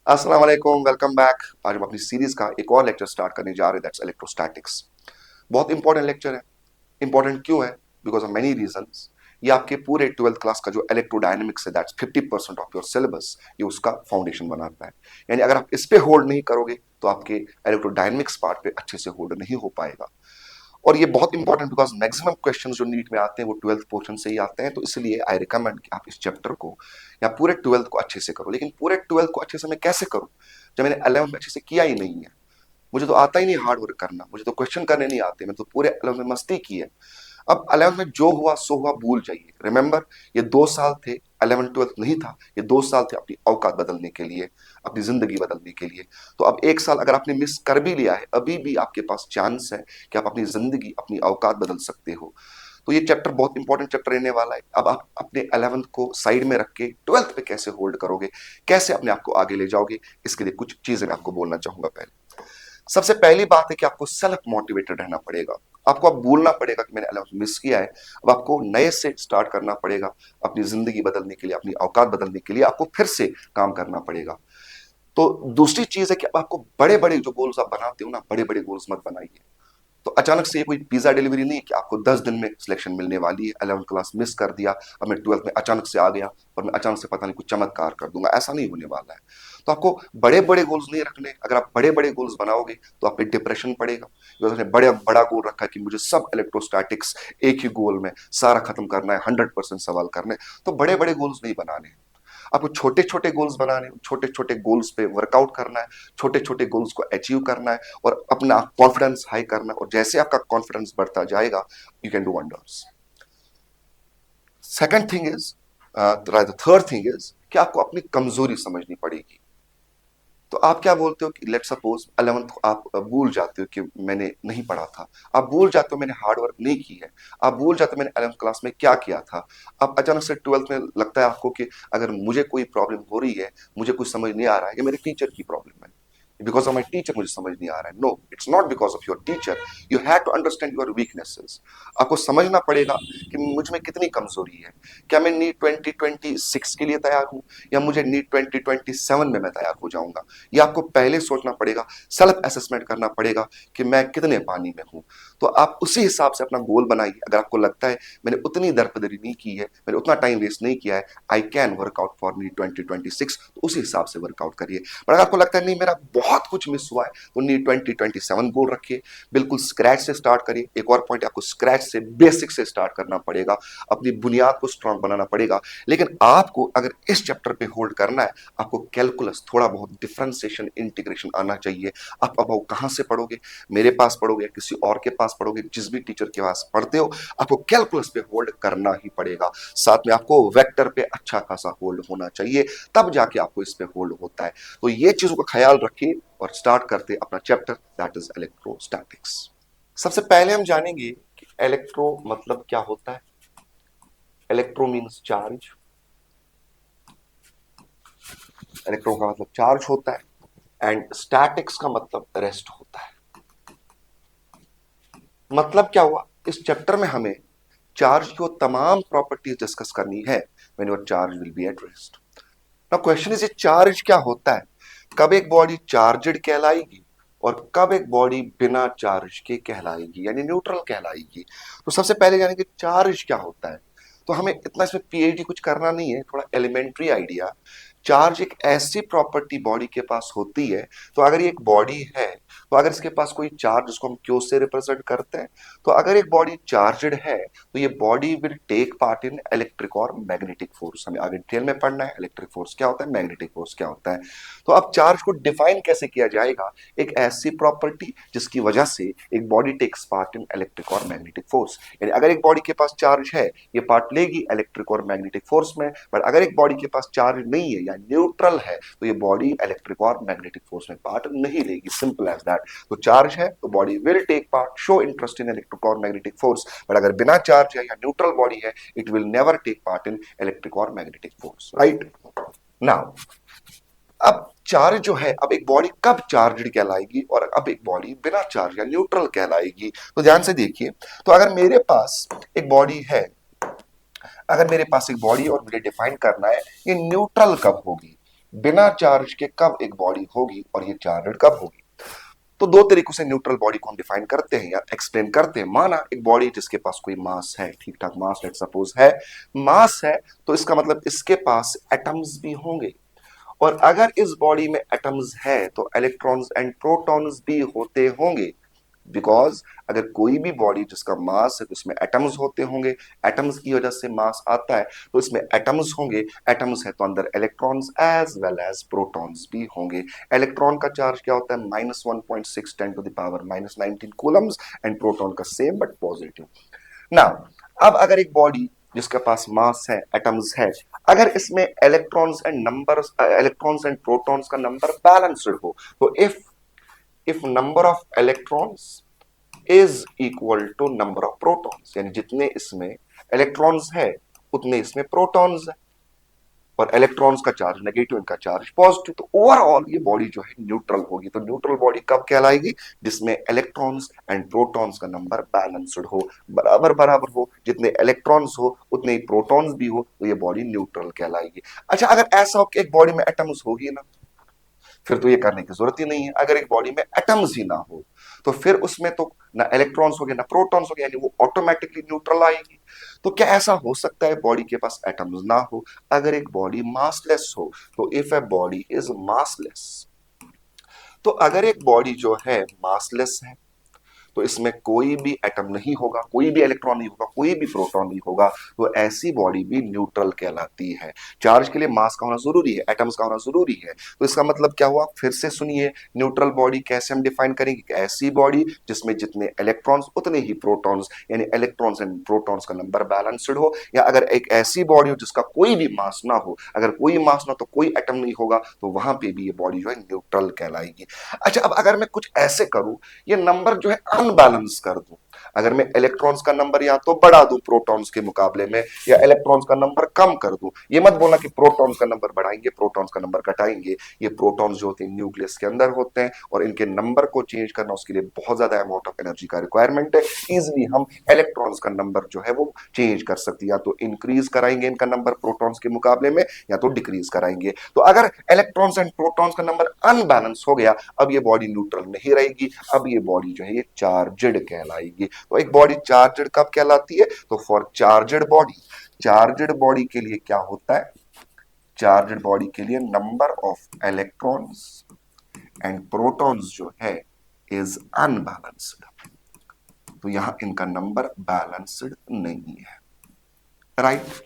अस्सलाम वालेकुम, welcome back. आज हम अपनी सीरीज का एक और लेक्चर स्टार्ट करने जा रहे हैं, दैट्स इलेक्ट्रोस्टैटिक्स। बहुत इंपॉर्टेंट लेक्चर है। इंपॉर्टेंट क्यों है? Because of many reasons. ये आपके पूरे 12th क्लास का जो इलेक्ट्रोडायनेमिक्स है, दैट्स 50% ऑफ योर सिलेबस, ये उसका फाउंडेशन बनाता है। यानी अगर आप इस पे होल्ड नहीं करोगे तो आपके इलेक्ट्रोडायनेमिक्स पार्ट पे अच्छे से होल्ड नहीं हो पाएगा। और ये बहुत इंपॉर्टेंट बिकॉज मैक्सिमम क्वेश्चंस जो नीट में आते हैं वो 12th पोर्शन से ही आते हैं। तो इसलिए आई रिकमेंड कि आप इस चैप्टर को या पूरे 12th को अच्छे से करो। लेकिन पूरे 12th को अच्छे से मैं कैसे करूं जब मैंने 11th में अच्छे से किया ही नहीं है? मुझे तो आता ही नहीं हार्ड वर्क करना, मुझे तो क्वेश्चन करने नहीं आते, मैं तो पूरे 11th में मस्ती की है। अब 11th में जो हुआ सो हुआ, भूल जाइए। रिमेंबर, ये 2 साल थे, 11th 12th नहीं था। ये 2 साल थे अपनी औकात बदलने के लिए, अपनी जिंदगी बदलने के लिए। तो अब 1 साल अगर आपने मिस कर भी लिया है, अभी भी आपके पास चांस है कि आप अपनी जिंदगी, अपनी औकात बदल सकते हो। तो ये चैप्टर बहुत इंपॉर्टेंट चैप्टर रहने वाला है। अब आप अपने 11th को साइड में रख के 12th पे कैसे होल्ड करोगे, कैसे अपने आप को आगे ले जाओगे, इसके लिए कुछ चीजें मैं आपको बोलना चाहूंगा। पहले सबसे पहली बात है कि आपको सेल्फ मोटिवेटेड रहना पड़ेगा। आपको अब भूलना पड़ेगा कि मैंने 11th मिस किया है। अब आपको नए से स्टार्ट करना पड़ेगा। अपनी जिंदगी बदलने के लिए, अपनी औकात बदलने के लिए आपको फिर से काम करना पड़ेगा। तो दूसरी चीज है कि अब आपको बड़े बड़े जो गोल्स आप बनाते हो ना, बड़े बड़े गोल्स मत बनाइए। तो अचानक से ये कोई पिज्जा डिलीवरी नहीं है कि आपको 10 दिन में सिलेक्शन मिलने वाली है। 11th क्लास मिस कर दिया, अब मैं 12th में अचानक से आ गया और मैं अचानक से पता नहीं कुछ चमत्कार कर दूंगा, ऐसा नहीं होने वाला है। तो आपको बड़े बड़े गोल्स नहीं रखने। अगर आप बड़े बड़े गोल्स बनाओगे तो आप पे डिप्रेशन पड़ेगा। बिकॉज बड़े बड़ा गोल रखा है कि मुझे सब इलेक्ट्रोस्टैटिक्स एक ही गोल में सारा खत्म करना है, 100% सवाल करने। तो बड़े बड़े गोल्स नहीं बनाने। आपको छोटे छोटे गोल्स बनाने, छोटे छोटे गोल्स पे वर्कआउट करना है, छोटे छोटे गोल्स को अचीव करना है और अपना कॉन्फिडेंस हाई करना है। और जैसे आपका कॉन्फिडेंस बढ़ता जाएगा, you can do wonders. Second thing is, third thing is कि आपको अपनी कमजोरी समझनी पड़ेगी। तो आप क्या बोलते हो कि लेट सपोज 11th को आप भूल जाते हो कि मैंने नहीं पढ़ा था। आप भूल जाते हो मैंने हार्ड वर्क नहीं की है। आप भूल जाते हो मैंने 11th क्लास में क्या किया था। अब अचानक से 12th में लगता है आपको कि अगर मुझे कोई प्रॉब्लम हो रही है, मुझे कुछ समझ नहीं आ रहा है, ये मेरे टीचर की प्रॉब्लम है, बिकॉज ऑफ माई टीचर मुझे समझ नहीं आ रहा है। No, it's not because of your teacher. You have to understand your weaknesses. आपको समझना पड़ेगा कि मुझ में कितनी कमजोरी है। क्या मैं नीट 2026 के लिए तैयार हूं या मुझे नीट 2027 में मैं तैयार हो जाऊंगा? ये आपको पहले सोचना पड़ेगा। सेल्फ असेसमेंट करना पड़ेगा कि मैं कितने पानी में हूं। तो आप उसी हिसाब से अपना गोल बनाइए। अगर आपको लगता है मैंने उतनी दरपदरी नहीं की है, मैंने उतना टाइम वेस्ट नहीं किया है, I can work out for NEET 2026, तो उसी हिसाब से वर्कआउट करिए। पर अगर आपको लगता है नहीं मेरा बहुत कुछ मिस हुआ है, तो नीट 2027 गोल रखिए। बिल्कुल स्क्रैच से स्टार्ट करिए। एक और पॉइंट, आपको स्क्रैच से, बेसिक से स्टार्ट करना पड़ेगा। अपनी बुनियाद को स्ट्रांग बनाना पड़ेगा। लेकिन आपको अगर इस चैप्टर पे होल्ड करना है, आपको कैलकुलस, थोड़ा बहुत डिफरेंशिएशन, इंटीग्रेशन आना चाहिए। आप अब कहां से पढ़ोगे? मेरे पास पढ़ोगे या किसी और के पास पढ़ोगे, जिस भी टीचर के पास पढ़ते हो, आपको कैलकुलस पे होल्ड करना ही पड़ेगा। साथ में आपको वेक्टर पे अच्छा खासा होल्ड होना चाहिए, तब जाके आपको इस पे होल्ड होता है। तो ये चीजों का ख्याल रखिए और स्टार्ट करते अपना चैप्टर, दैट इज इलेक्ट्रोस्टैटिक्स। सबसे पहले हम जानेंगे कि इलेक्ट्रो मतलब क्या होता है। Electro means charge. इलेक्ट्रो का मतलब चार्ज होता है एंड स्टैटिक्स का मतलब रेस्ट होता है। मतलब क्या हुआ? इस चैप्टर में हमें चार्ज की वो तमाम प्रॉपर्टीज डिस्कस करनी है when your charge will B at rest. Now question is, ये चार्ज क्या होता है? कब एक बॉडी चार्जड कहलाएगी और कब एक बॉडी बिना चार्ज के कहलाएगी, यानी न्यूट्रल कहलाएगी? तो सबसे पहले जानेंगे चार्ज क्या होता है। तो हमें इतना इसमें पीएचडी कुछ करना नहीं है, थोड़ा एलिमेंट्री आइडिया। चार्ज एक ऐसी प्रॉपर्टी बॉडी के पास होती है, तो अगर ये एक बॉडी है, तो अगर इसके पास कोई चार्ज, जिसको हम क्यू से रिप्रेजेंट करते हैं, तो अगर एक बॉडी चार्जड है तो ये body will take part in electric और मैग्नेटिक फोर्स। हमें आगे डिटेल में पढ़ना है इलेक्ट्रिक फोर्स क्या होता है, मैग्नेटिक फोर्स क्या होता है। तो अब चार्ज को डिफाइन कैसे किया जाएगा? एक ऐसी प्रॉपर्टी जिसकी वजह से एक body takes part in electric और मैग्नेटिक फोर्स। यानी अगर एक बॉडी के पास चार्ज है, ये पार्ट लेगी इलेक्ट्रिक और मैग्नेटिक फोर्स में। बट अगर एक बॉडी के पास चार्ज नहीं है या न्यूट्रल है, तो ये बॉडी इलेक्ट्रिक और मैग्नेटिक फोर्स में पार्ट नहीं लेगी। Simple as that. तो चार्ज है तो body will take part, show interest in electric और मैग्नेटिक फोर्स। बट अगर बिना चार्ज है या न्यूट्रल बॉडी है, it will never take part in electric और मैग्नेटिक फोर्स, राइट? नाउ अब चार्ज जो है, अब एक बॉडी कब चार्जड कहलाएगी और अब एक बॉडी बिना चार्ज या न्यूट्रल कहलाएगी, तो ध्यान से देखिए। तो अगर मेरे पास एक बॉडी है, अगर मेरे पास एक बॉडी और मुझे डिफाइन करना है ये न्यूट्रल कब होगी, बिना चार्ज के कब एक बॉडी होगी और ये चार्जड कब होगी। तो दो तरीकों से न्यूट्रल बॉडी को हम डिफाइन करते हैं या एक्सप्लेन करते हैं। माना एक बॉडी जिसके पास कोई मास है, ठीक ठाक मास लेट सपोज है, मास है, तो इसका मतलब इसके पास एटम्स भी होंगे। और अगर इस बॉडी में एटम्स है तो इलेक्ट्रॉन्स एंड प्रोटॉन्स भी होते होंगे। बिकॉज अगर कोई भी बॉडी जिसका मास है तो उसमें एटम्स होते होंगे, एटम्स की वजह से मास आता है, तो इसमें एटम्स होंगे, एटम्स है तो अंदर electrons as well as protons भी होंगे। इलेक्ट्रॉन का चार्ज क्या होता है, -1.6 10⁻⁻19 कूलम्स, एंड प्रोटॉन का सेम बट पॉजिटिव। नाउ अब अगर एक बॉडी जिसके पास मास है, एटम्स है, अगर इसमें इलेक्ट्रॉन्स एंड प्रोटॉन्स का नंबर बैलेंस्ड हो, तो if number of electrons is equal to number of protons, यानी जितने इसमें इलेक्ट्रॉन्स है उतने इसमें प्रोटॉन्स है, और इलेक्ट्रॉन्स का चार्ज नेगेटिव, इनका चार्ज पॉजिटिव, तो ओवरऑल ये बॉडी जो है न्यूट्रल होगी। तो न्यूट्रल बॉडी कब कहलाएगी, जिसमें इलेक्ट्रॉन्स एंड प्रोटॉन्स का नंबर बैलेंस्ड हो, बराबर बराबर हो, जितने इलेक्ट्रॉन्स हो उतने ही प्रोटॉन्स भी हो, तो ये बॉडी न्यूट्रल कहलाएगी। अच्छा, अगर ऐसा हो कि एक बॉडी में एटम्स होगी ना, फिर तो ये करने की जरूरत ही नहीं है। अगर एक बॉडी में एटम्स ही ना हो तो फिर उसमें तो ना इलेक्ट्रॉन्स हो गए ना प्रोटॉन्स हो गए, यानी वो ऑटोमेटिकली न्यूट्रल आएगी। तो क्या ऐसा हो सकता है बॉडी के पास एटम्स ना हो अगर एक बॉडी मासलेस हो? तो if a body is massless, तो अगर एक बॉडी जो है मासलेस है तो इसमें कोई भी एटम नहीं होगा, कोई भी इलेक्ट्रॉन नहीं होगा, कोई भी प्रोटॉन नहीं होगा, तो ऐसी बॉडी भी न्यूट्रल कहलाती है। चार्ज के लिए मास का होना जरूरी है, एटम्स का होना जरूरी है। तो इसका मतलब क्या हुआ, फिर से सुनिए, न्यूट्रल बॉडी कैसे हम डिफाइन करेंगे कि ऐसी बॉडी जिसमें जितने इलेक्ट्रॉन्स उतने ही प्रोटॉन्स, यानी इलेक्ट्रॉन्स एंड प्रोटॉन्स का नंबर बैलेंस्ड हो। या अगर एक ऐसी बॉडी हो जिसका कोई भी मास ना हो, अगर कोई मास ना तो कोई एटम नहीं होगा, तो वहां पे भी ये बॉडी जो है न्यूट्रल कहलाएगी। अच्छा, अब अगर मैं कुछ ऐसे करूं, ये नंबर जो है अनबैलेंस कर दूं, अगर मैं इलेक्ट्रॉन्स का नंबर या तो बढ़ा दूं प्रोटॉन्स के मुकाबले में, या इलेक्ट्रॉन्स का नंबर कम कर दूं, ये मत बोलना कि प्रोटॉन्स का नंबर बढ़ाएंगे प्रोटॉन्स का नंबर घटाएंगे। ये प्रोटॉन्स जो होते हैं न्यूक्लियस के अंदर होते हैं, और इनके नंबर को चेंज करना उसके लिए बहुत ज्यादा अमाउंट ऑफ एनर्जी का रिक्वायरमेंट है। इजिली हम इलेक्ट्रॉन्स का नंबर जो है वो चेंज कर सकते हैं, या तो इंक्रीज कराएंगे इनका नंबर प्रोटॉन्स के मुकाबले में, या तो डिक्रीज कराएंगे। तो अगर इलेक्ट्रॉन्स एंड प्रोटॉन्स का नंबर अनबैलेंस हो गया, अब ये बॉडी न्यूट्रल नहीं रहेगी, अब ये बॉडी जो है ये चार्जड कहलाएगी। तो एक बॉडी चार्जड कब कहलाती है, तो फॉर चार्जड बॉडी के लिए क्या होता है, चार्जड बॉडी के लिए number of electrons and protons जो है इज अनबैलेंस्ड। तो यहां इनका नंबर बैलेंस्ड नहीं है, राइट।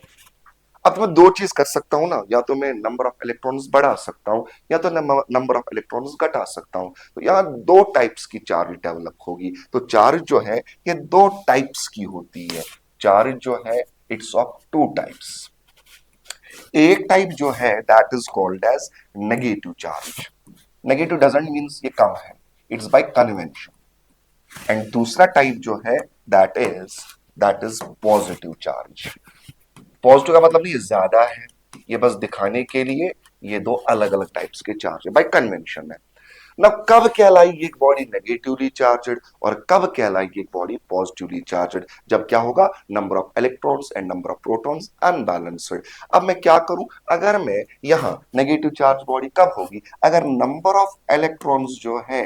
अब तो मैं दो चीज कर सकता हूं ना, या तो मैं नंबर ऑफ इलेक्ट्रॉन्स बढ़ा सकता हूं, या तो नंबर ऑफ इलेक्ट्रॉन्स घटा सकता हूं। तो यहां दो टाइप्स की चार्ज डेवलप होगी। तो चार्ज जो है ये दो टाइप्स की होती है। चार्ज जो है इट्स ऑफ टू टाइप्स। एक टाइप जो है that is called as negative charge. Negative doesn't means ये कम है, इट्स बाय कन्वेंशन। एंड दूसरा टाइप जो है that is positive charge. Positive का मतलब नहीं ये ज्यादा है, ये बस दिखाने के लिए ये दो अलग अलग टाइप्स के चार्ज है, बाय कन्वेंशन है ना। कब कहलाएगी एक बॉडी नेगेटिवली चार्जड और कब कहलाएगी एक बॉडी पॉजिटिवली चार्जड, जब क्या होगा, number of electrons and number of protons unbalanced. अब मैं क्या करूं, अगर मैं यहां नेगेटिव चार्ज बॉडी कब होगी, अगर नंबर ऑफ इलेक्ट्रॉन्स जो है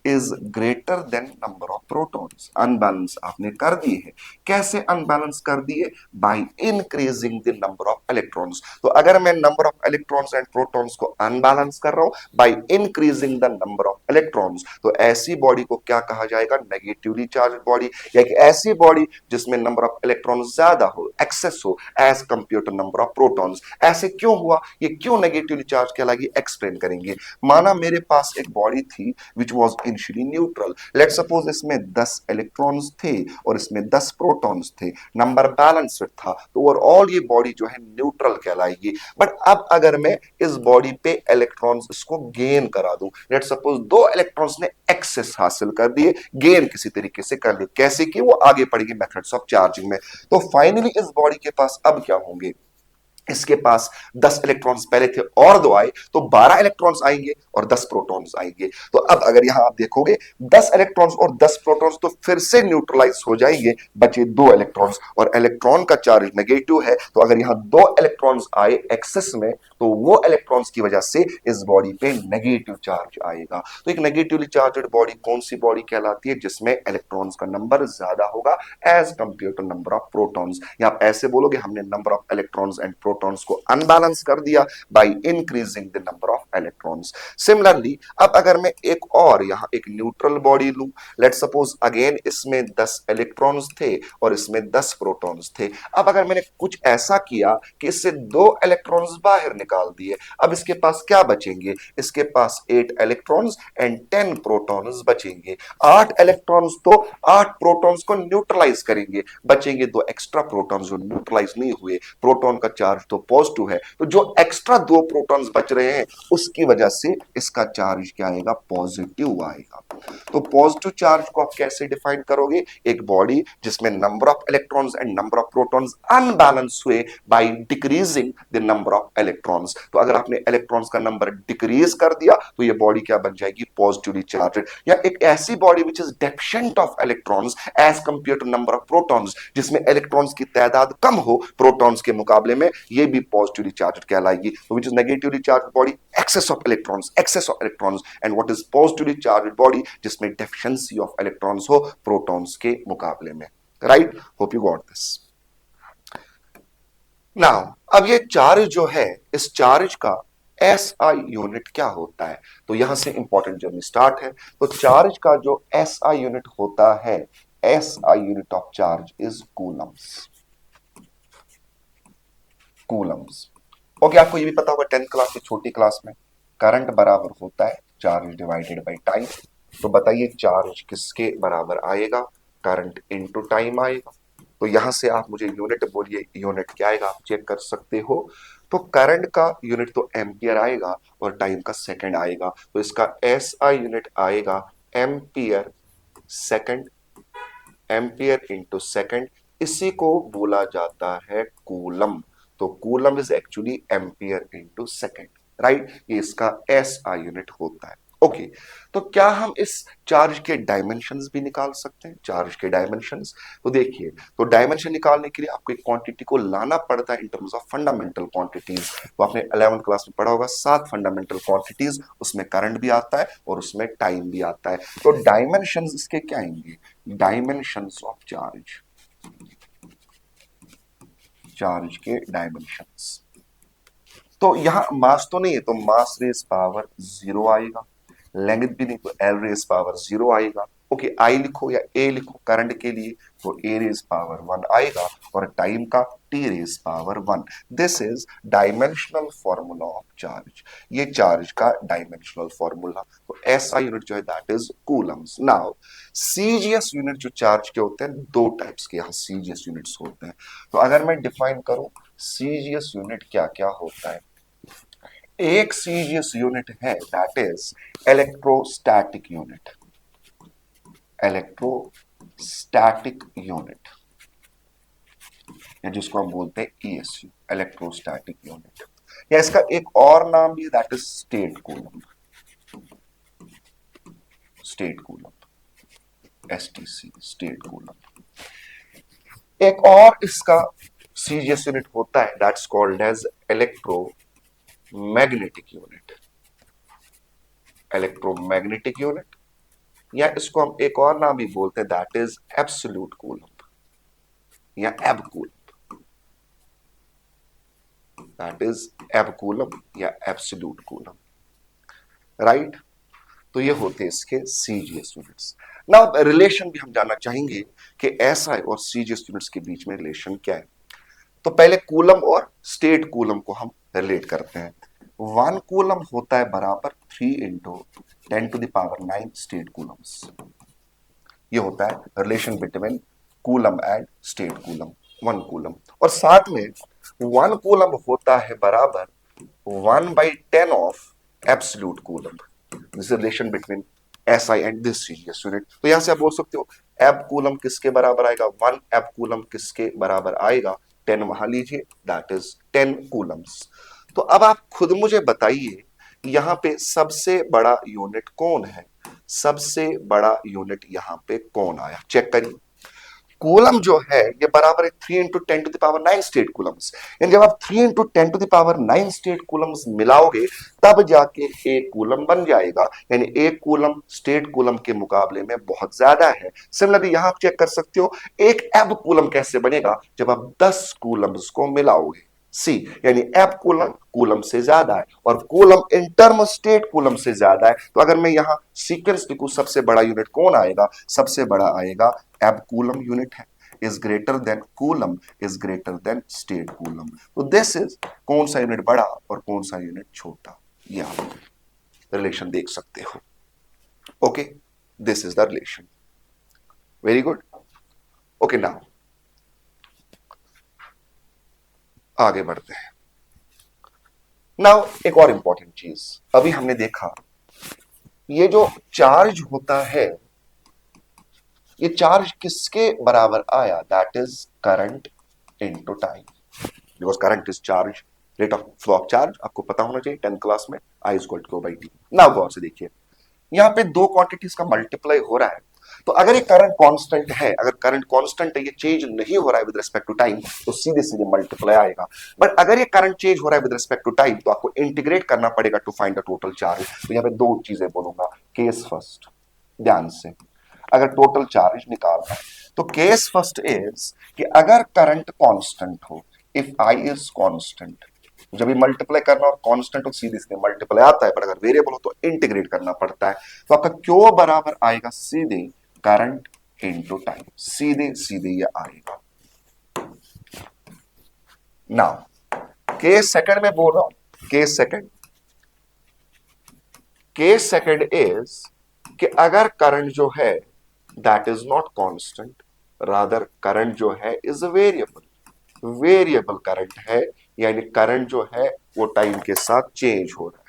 is greater than number of protons. Unbalance आपने कर दिए है, कैसे अनबैलेंस कर दिए, bye increasing the number of electrons. तो अगर मैं number of electrons and protons को अनबैलेंस कर रहा हूं bye increasing the number of electrons, तो ऐसी बॉडी को क्या कहा जाएगा, नेगेटिवली चार्ज बॉडी। या कि ऐसी बॉडी जिसमें नंबर ऑफ इलेक्ट्रॉन्स ज्यादा हो, एक्सेस हो, as compare to number of protons. ऐसे क्यों हुआ, ये क्यों नेगेटिवली चार्ज कहलाएगी, एक्सप्लेन करेंगे। माना मेरे पास एक बॉडी थी which was initially neutral, let suppose इसमें 10 इलेक्ट्रॉन्स थे और इसमें 10 प्रोटॉन्स थे, नंबर बैलेंस्ड था, तो ओवरऑल ये बॉडी जो है न्यूट्रल कहलाएगी। बट अब अगर मैं इस बॉडी पे इलेक्ट्रॉन्स इसको गेन करा दूं, लेट सपोज दो इलेक्ट्रॉन्स ने एक्सेस हासिल कर दिए, गेन किसी तरीके से कर लिए, कैसे कि वो आगे पड़ेगी मेथड्स ऑफ चार्जिंग में। तो फाइनली इस बॉडी के पास अब क्या होंगे, इसके पास 10 इलेक्ट्रॉन्स पहले थे और दो आए तो 12 इलेक्ट्रॉन्स आएंगे और 10 प्रोटॉन्स आएंगे। तो अब अगर यहां आप देखोगे 10 इलेक्ट्रॉन्स और 10 प्रोटॉन्स तो फिर से न्यूट्रलाइज हो जाएंगे, बचे दो इलेक्ट्रॉन्स और इलेक्ट्रॉन का चार्ज नेगेटिव है। तो अगर यहां दो इलेक्ट्रॉन्स आए एक्सेस में तो वो इलेक्ट्रॉन्स की वजह से इस बॉडी पे नेगेटिव चार्ज आएगा। तो एक नेगेटिवली चार्जड बॉडी कौन सी बॉडी कहलाती है? जिसमें इलेक्ट्रॉन्स का नंबर ज्यादा होगा as compare to number of protons. या आप ऐसे बोलोगे हमने number of electrons and protons को अनबैलेंस कर दिया by increasing the number of electrons. Similarly अब अगर मैं एक और यहां एक न्यूट्रल बॉडी लूं, लेट्स सपोज अगेन इसमें 10 इलेक्ट्रॉन्स थे और इसमें 10 प्रोटॉन्स थे। अब अगर मैंने कुछ ऐसा किया कि इससे दो इलेक्ट्रॉन्स बाहर निकाल दिए, अब इसके पास क्या बचेंगे? इसके पास 8 इलेक्ट्रॉन्स एंड 10 प्रोटॉन्स बचेंगे। 8 इलेक्ट्रॉन्स तो 8 प्रोटॉन्स को न्यूट्रलाइज करेंगे, बचेंगे दो एक्स्ट्रा प्रोटॉन्स जो न्यूट्रलाइज नहीं हुए। प्रोटॉन का चार्ज तो पॉजिटिव है, तो जो एक्स्ट्रा दो प्रोटॉन्स बच रहे हैं उसकी वजह से इसका चार्ज क्या आएगा? पॉजिटिव आएगा। तो पॉजिटिव चार्ज को आप कैसे डिफाइन करोगे? एक बॉडी जिसमें number of electrons and number of protons unbalance हुए by decreasing the number of electrons. तो अगर आपने इलेक्ट्रॉन्स का नंबर डिक्रीज कर दिया तो ये बॉडी क्या बन जाएगी? Positively charge. या एक ऐसी body which is deficient of electrons as compare to number of protons, जिसमें इलेक्ट्रॉन्स की तादाद कम हो प्रोटॉन्स के मुकाबले में, ये भी पॉजिटिवली चार्ज कहलाएगी। तो which is negatively charge body? excess of electrons, excess of electrons, and what is positively charged body जिसमें deficiency of electrons हो protons के मुकाबले में। right? Hope you got this. now अब ये चार्ज जो है, इस चार्ज का SI यूनिट क्या होता है? तो यहां से इंपॉर्टेंट जर्नी स्टार्ट है। तो चार्ज का जो SI यूनिट होता है, SI unit of charge is Coulomb's. Coulomb's. Okay, आपको ये भी पता होगा 10th क्लास की छोटी क्लास में करंट बराबर होता है चार्ज डिवाइडेड बाय टाइम। तो बताइए चार्ज किसके बराबर आएगा? करंट इनटू टाइम आएगा। तो यहां से आप मुझे यूनिट बोलिए, यूनिट क्या आएगा आप चेक कर सकते हो। तो करंट का यूनिट तो एम्पियर आएगा और टाइम का सेकंड आएगा। तो इसका एसआई यूनिट आएगा ampere second, ampere into second. इसी को बोला जाता है कूलम। तो coulomb is actually ampere into second, right? ये इसका एसआई यूनिट होता है। ओके, तो क्या हम इस चार्ज के डायमेंशंस भी निकाल सकते हैं? चार्ज के डायमेंशंस तो देखिए, तो डायमेंशन निकालने के लिए आपको एक क्वांटिटी को लाना पड़ता है in terms of fundamental quantities. तो आपने 11th क्लास में पढ़ा होगा 7 फंडामेंटल क्वांटिटीज, उसमें करंट भी आता है और उसमें टाइम भी आता है। तो डायमेंशंस इसके क्या आएंगे? डायमेंशंस ऑफ चार्ज, चार्ज के डायमेंशंस। तो यहां मास तो नहीं है, तो मास रेज पावर 0 आएगा। लेंथ भी नहीं, तो एल रेज पावर 0 आएगा। ओके, आई लिखो या ए लिखो करंट के लिए, तो ए रेज पावर 1 आएगा और टाइम का T raise power 1। This is dimensional formula of charge. ये चार्ज का डायमेंशनल फॉर्मूला। तो एसआई यूनिट जो है that is coulombs. Now CGS unit जो चार्ज के होते हैं, दो टाइप्स के यहां सीजीएस यूनिट्स होते हैं। तो अगर मैं डिफाइन करूं सीजीएस यूनिट क्या क्या होता है, एक सीजीएस यूनिट है that is electrostatic unit. Electrostatic unit, या जिसको हम बोलते हैं ईएसयू, इलेक्ट्रोस्टैटिक यूनिट। या इसका एक और नाम भी that is stat coulomb. Stat coulomb, STC, stat coulomb. एक और इसका सीजीएस यूनिट होता है that's called as electromagnetic unit. Electromagnetic unit, या इसको हम एक और नाम भी बोलते हैं दैट इज एब्सोल्यूट कूलम या एब कूलम। दैट इज एब कूलम या एब्सोल्यूट कूलम, राइट? तो ये होते हैं इसके सीजीएस यूनिट्स। नाउ रिलेशन भी हम जानना चाहेंगे कि एसआई और सीजीएस यूनिट्स के बीच में रिलेशन क्या है। तो पहले कूलम और स्टेट कूलम को हम रिलेट करते हैं। 1 कूलम होता है बराबर 3 इंटू 10⁹ स्टेट कूलम्स। ये होता है relation between coulomb and state coulomb, 1 coulomb. और साथ में 1 कूलम होता है बराबर 1/10 of absolute coulomb. This relation between SI and this CGS unit. तो यहां से आप बोल सकते हो एब कूलम किसके बराबर आएगा? 1 एब कूलम किसके बराबर आएगा? 10 वहां लीजिए, दैट इज 10 कूलम्स। तो अब आप खुद मुझे बताइए यहां पे सबसे बड़ा यूनिट कौन है, सबसे बड़ा यूनिट यहां पे कौन आया, चेक करिए। कूलम जो है ये बराबर है 3 इंटू 10⁹ स्टेट कूलम्स। यानी जब आप 3 इंटू 10⁹ स्टेट कूलम्स मिलाओगे तब जाके एक कूलम बन जाएगा, यानी एक कूलम स्टेट कूलम के मुकाबले में बहुत ज्यादा है। सिमिलरली यहां आप चेक कर सकते हो एक एब कूलम कैसे बनेगा, जब आप 10 कूलम्स को मिलाओगे। सी यानी एब कूलम कूलम से ज्यादा है और coulomb in term state coulomb से ज्यादा है। तो अगर मैं यहां सीक्वेंस लिखूं सबसे बड़ा यूनिट कौन आएगा, सबसे बड़ा आएगा एब कूलम यूनिट है, is greater than coulomb is greater than state coulomb. तो दिस इज कौन सा यूनिट बड़ा और कौन सा यूनिट छोटा, ये आप रिलेशन देख सकते हो। Okay, this is the relation. Very good. Okay, now आगे बढ़ते हैं। नाउ एक और इंपॉर्टेंट चीज, अभी हमने देखा ये जो चार्ज होता है ये चार्ज किसके बराबर आया, that is current into time, because current is charge, rate of flow of charge आपको पता होना चाहिए 10th क्लास में, I is equal to by t. Now गौर से देखिए यहां पे दो क्वांटिटीज का मल्टीप्लाई हो रहा है, तो अगर ये करंट कांस्टेंट है, अगर करंट कांस्टेंट है ये चेंज नहीं हो रहा है विद रिस्पेक्ट टू टाइम, तो सीधे सीधे मल्टीप्लाई आएगा। बट अगर ये करंट चेंज हो रहा है विद रिस्पेक्ट टू टाइम तो आपको इंटीग्रेट करना पड़ेगा to find the total charge. तो यहां पे दो चीजें बोलूंगा, केस फर्स्ट, ध्यान से अगर टोटल चार्ज निकालना है तो केस फर्स्ट इज कि अगर करंट कांस्टेंट हो, इफ आई इज कांस्टेंट, जब भी मल्टीप्लाई करना और कांस्टेंट हो सीधे सीधे मल्टीप्लाई आता है, पर अगर वेरिएबल हो तो इंटीग्रेट करना पड़ता है। तो आपका क्यू बराबर आएगा सीधे करंट इनटू टाइम, सीधे सीधे ये आएगा। नाउ केस सेकंड में बोल रहा हूं, केस सेकंड इज कि अगर करंट जो है that is not constant, rather current जो है इज वेरिएबल, वेरिएबल करंट है, यानी करंट जो है वो टाइम के साथ चेंज हो रहा है।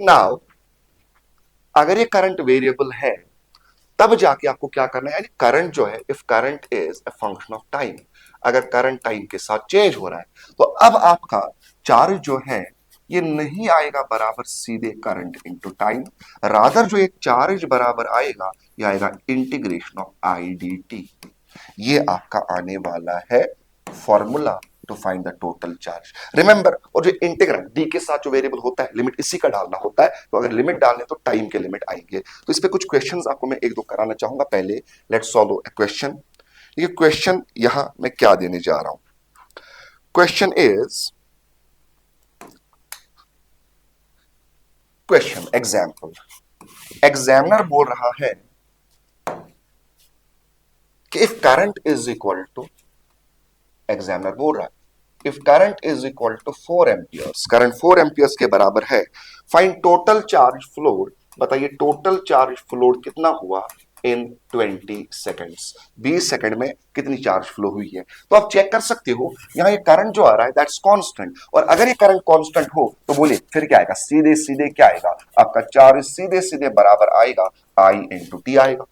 नाउ अगर ये करंट वेरिएबल है तब जाके आपको क्या करना है, यानी करंट जो है, if current is a function of time, अगर करंट टाइम के साथ चेंज हो रहा है तो अब आपका चार्ज जो है ये नहीं आएगा बराबर सीधे करंट इनटू टाइम, रादर जो एक चार्ज बराबर आएगा ये आएगा integration of I D T. ये आपका आने वाला है formula to find the total charge. Remember, और जो इंटीग्रल डी के साथ जो वेरिएबल होता है लिमिट इसी का डालना होता है, तो अगर लिमिट डालने तो टाइम के लिमिट आएंगे। तो इस पे कुछ क्वेश्चंस आपको मैं एक दो कराना चाहूंगा। पहले लेट्स सॉल्व अ क्वेश्चन। ये क्वेश्चन यहां मैं क्या देने जा रहा हूं, question is, question example, examiner बोल रहा है कि if current is equal to, examiner बोल रहा है if current is equal to 4 amperes, current 4 amperes के बराबर है, फाइंड टोटल चार्ज फ्लोड, बताइए टोटल चार्ज फ्लोड कितना हुआ इन 20 सेकेंड्स, 20 सेकंड में कितनी चार्ज फ्लो हुई है। तो आप चेक कर सकते हो यहां ये करंट जो आ रहा है दैट्स कांस्टेंट, और अगर ये करंट कांस्टेंट हो तो बोलिए फिर क्या आएगा, सीधे सीधे क्या आएगा, आपका चार्ज सीधे सीधे बराबर आएगा आई इंटू टी आएगा।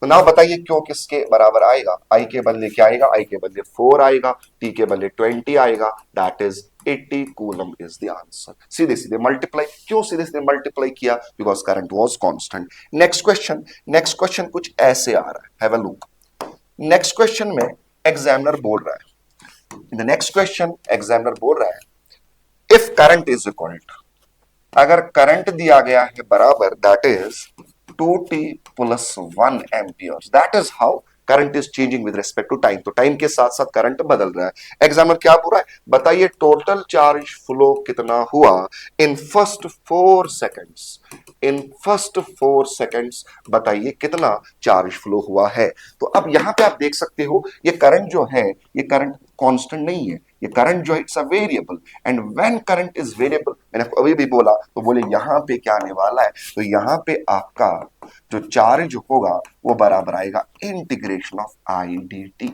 तो ना बताइए क्यों किसके बराबर आएगा, आई के बदले क्या आएगा, आई के बदले 4 आएगा, टी के बदले 20 आएगा, that is 80 coulomb is the answer. सीधे सीधे मल्टीप्लाई, क्यों सीधे सीधे मल्टीप्लाई किया, because current was constant. Next question, next question कुछ ऐसे आ रहा है, have a look. Next question में एग्जामिनर बोल रहा है, in the next question examiner बोल रहा है if current is equal to, अगर करंट दिया गया है बराबर that is 2t plus 1 amperes, that is how current is changing with respect to time, तो टाइम के साथ साथ करंट बदल रहा है। एग्जामिनर क्या पूरा है, बताइए टोटल चार्ज फ्लो कितना हुआ in first 4 seconds, in first 4 seconds बताइए कितना चार्ज फ्लो हुआ है। तो अब यहां पे आप देख सकते हो ये करंट जो है ये करंट कांस्टेंट नहीं है, ये करंट जो है it's a variable, and when current is variable, मैंने आपको अभी भी बोला, तो बोले यहां पे क्या आने वाला है, तो यहां पे आपका जो चार्ज होगा वो बराबर आएगा integration of I D T.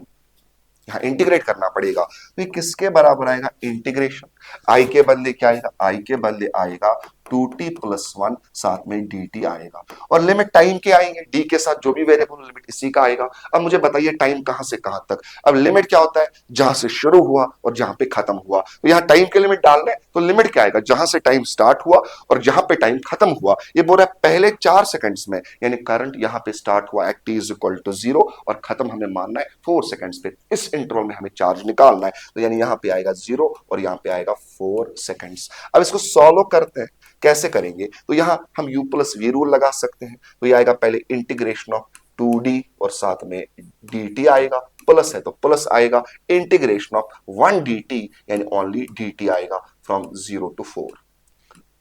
यहाँ इंटीग्रेट करना पड़ेगा, तो ये किसके बराबर आएगा, इंटीग्रेशन, आई के बदले क्या आएगा, आई के बदले आएगा 2t+1, साथ में dt आएगा, और लिमिट टाइम के आएंगे, d के साथ जो भी वेरिएबल लिमिट इसी का आएगा। अब मुझे बताइए टाइम कहां से कहां तक, अब लिमिट क्या होता है, जहां से शुरू हुआ और जहां पे खत्म हुआ, तो यहाँ टाइम के लिमिट डाल रहे हैं, तो लिमिट क्या आएगा, जहां से टाइम स्टार्ट हुआ और जहां पे टाइम खत्म हुआ। ये बोल रहा है पहले 4 सेकंड्स में, यानी करंट यहाँ पे स्टार्ट हुआ एट t = 0 और खत्म हमें मानना है 4 सेकंड्स पे, इस इंटरवल में हमें चार्ज निकालना है, तो यानी यहाँ पे आएगा 0 और यहाँ पे आएगा 4 सेकंड्स। अब इसको सॉल्व करते हैं, कैसे करेंगे, तो यहां हम u प्लस वी रूल लगा सकते हैं, तो ये आएगा पहले इंटीग्रेशन ऑफ 2d और साथ में dt आएगा, प्लस है तो प्लस आएगा इंटीग्रेशन ऑफ 1 dt, यानी ओनली dt आएगा फ्रॉम 0 to 4,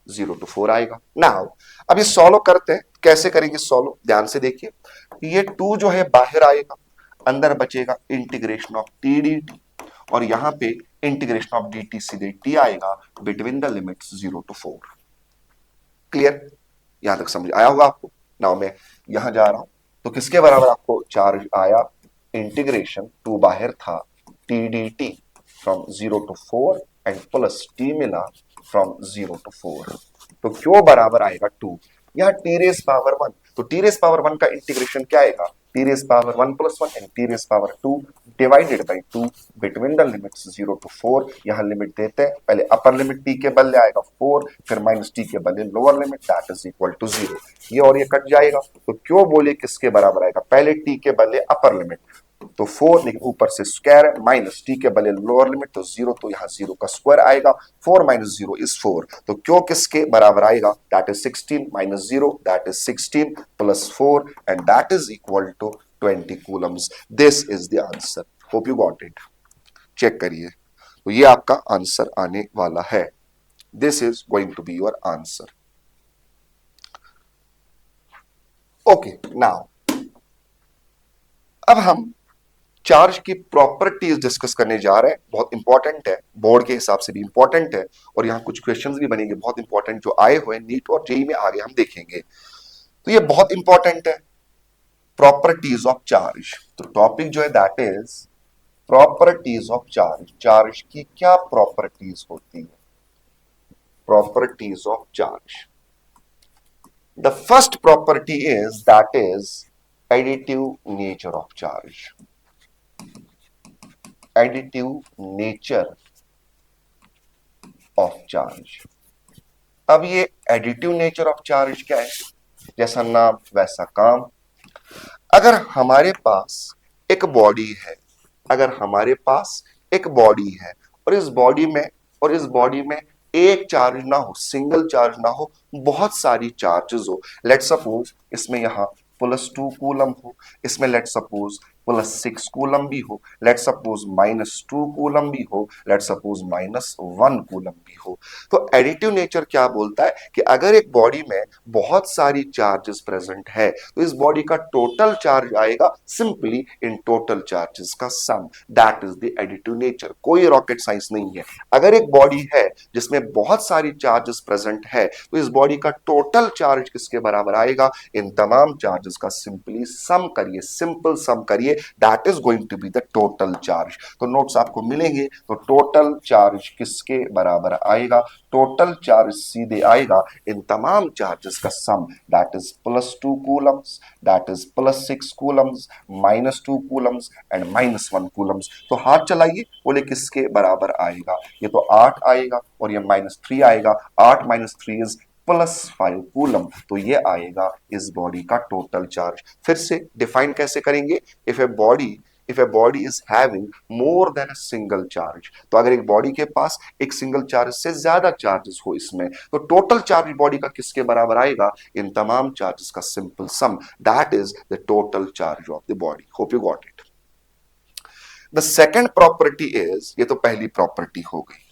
0 to 4 आएगा। नाउ अब ये सॉल्व करते हैं, कैसे करेंगे सॉल्व, ध्यान से देखिए, ये 2 जो है बाहर आएगा, अंदर बचेगा इंटीग्रेशन ऑफ t dt, और यहां पे इंटीग्रेशन ऑफ dt सीधे t आएगा between the limits 0 to 4। Clear, यहां तक समझ आया होगा आपको। नाउ मैं यहां जा रहा हूं, तो किसके बराबर आपको चार्ज आया, इंटीग्रेशन 2 बाहर था t dt from 0 to 4 and plus t मिला फ्रॉम 0 to 4, तो क्यों बराबर आएगा 2, यहां t रेस पावर 1, तो t रेस पावर 1 का इंटीग्रेशन क्या आएगा, t raise power 1 + 1 and t raise power 2 divided by 2 between the limits 0 to 4। यहां लिमिट देते हैं, पहले अपर लिमिट t के बदले आएगा 4, फिर माइनस t के बदले lower limit that is equal to 0, ये और ये कट जाएगा, तो क्यों बोले किसके बराबर आएगा, पहले t के बदले अपर लिमिट तो 4, लेकिन ऊपर से स्क्वायर है, माइनस t के बदले लोअर लिमिट तो 0, तो यहाँ 0 का स्क्वायर आएगा, 4 - 0 इज 4, तो क्यों किसके बराबर आएगा, that is 16 - 0 that is 16 + 4 and that is equal to 20 coulombs. This is the answer, hope you got it. Check करिए, तो ये आपका आंसर आने वाला है, this is going to be your answer. Okay, now अब हम चार्ज की प्रॉपर्टीज डिस्कस करने जा रहे हैं, बहुत इंपॉर्टेंट है, बोर्ड के हिसाब से भी इंपॉर्टेंट है, और यहां कुछ क्वेश्चंस भी बनेंगे बहुत इंपॉर्टेंट जो आए हुए नीट और जेई में आगे हम देखेंगे, तो ये बहुत इंपॉर्टेंट है, प्रॉपर्टीज ऑफ चार्ज। तो टॉपिक जो है that is properties of charge, charge की क्या प्रॉपर्टीज होती है, properties of charge. The first property is that is additive nature of charge, additive nature of charge. अब ये एडिटिव नेचर ऑफ चार्ज क्या है, जैसा नाम वैसा काम। अगर हमारे पास एक बॉडी है, अगर हमारे पास एक बॉडी है और इस बॉडी में एक चार्ज ना हो, सिंगल चार्ज ना हो, बहुत सारी चार्जेस हो, लेट सपोज इसमें यहां +2 कूलम हो, इसमें लेट सपोज +6 कूलम भी हो, लेट सपोज -2 कूलम भी हो, लेट सपोज -1 कूलम भी हो, तो एडिटिव नेचर क्या बोलता है कि अगर एक बॉडी में बहुत सारी चार्जेस प्रेजेंट है, तो इस बॉडी का टोटल चार्ज आएगा सिंपली इन टोटल चार्जेस का sum, that is the additive nature, कोई रॉकेट साइंस नहीं है। अगर एक बॉडी है जिसमें बहुत सारी चार्जेस प्रेजेंट है, तो इस बॉडी का टोटल चार्ज किसके बराबर आएगा, इन तमाम चार्जेस का सिंपली सम करिए, सिंपल सम करिए, that is going to be the total charge. तो नोट्स आपको मिलेंगे, तो टोटल चार्ज किसके बराबर आएगा, टोटल चार्ज सीधे आएगा इन तमाम चार्जेस का sum, that is +2 coulombs, that is +6 coulombs, -2 coulombs and -1 coulombs. तो हाथ चलाइए, बोले किसके बराबर आएगा, ये तो 8 आएगा और ये -3 आएगा, 8 - 3 इज +5 कूलम, तो ये आएगा इस बॉडी का टोटल चार्ज। फिर से डिफाइन कैसे करेंगे, if a body is having more than a single charge, तो अगर एक बॉडी के पास एक सिंगल चार्ज से ज्यादा चार्जेस हो इसमें, तो टोटल चार्ज बॉडी का किसके बराबर आएगा, इन तमाम चार्जेस का simple some, that is the total charge of the body. Hope you got it. The second property is, ये तो पहली प्रॉपर्टी हो गई,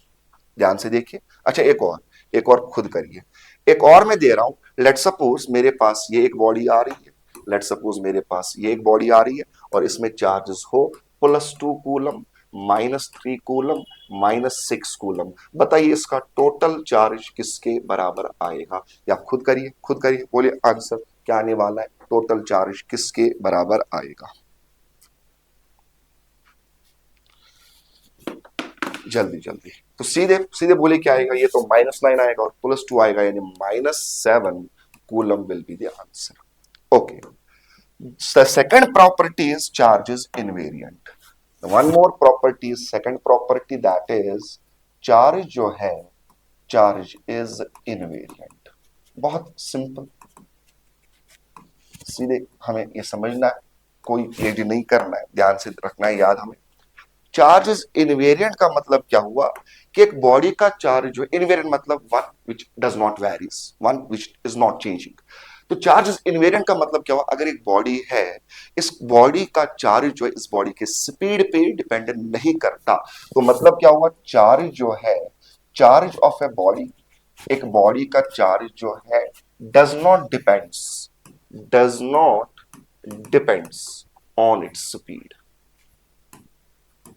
ध्यान से देखिए। अच्छा एक और खुद करिए, एक और मैं दे रहा हूं, लेट सपोज मेरे पास ये एक बॉडी आ रही है, लेट सपोज मेरे पास ये एक बॉडी आ रही है और इसमें चार्जेस हो +2 कूलम, -3 कूलम, -6 कूलम। बताइए इसका टोटल चार्ज किसके बराबर आएगा? या खुद करिए, खुद करिए, बोलिए आंसर क्या आने वाला है, टोटल चार्ज किसके बराबर आएगा? जल्दी जल्दी, तो सीधे सीधे बोले क्या आएगा, ये तो -9 आएगा और +2 आएगा, यानी -7 coulomb will be the answer. Okay, the second property is charge is invariant. One more property is second property, that is charge जो है, charge is invariant। बहुत सिंपल, सीधे हमें ये समझना है, कोई पीएचडी नहीं करना है, ध्यान से रखना है याद हमें। चार्ज इज इनवेरिएंट का मतलब क्या हुआ कि एक बॉडी का चार्ज जो इनवेरिएंट मतलब one which does not varies, one which is not changing. तो चार्ज इज इनवेरिएंट का मतलब क्या हुआ, अगर एक बॉडी है, इस बॉडी का चार्ज जो है इस बॉडी के स्पीड पे डिपेंडेंट नहीं करता। तो मतलब क्या हुआ, चार्ज जो है, चार्ज ऑफ ए बॉडी, एक बॉडी का चार्ज जो है does not depends on its speed.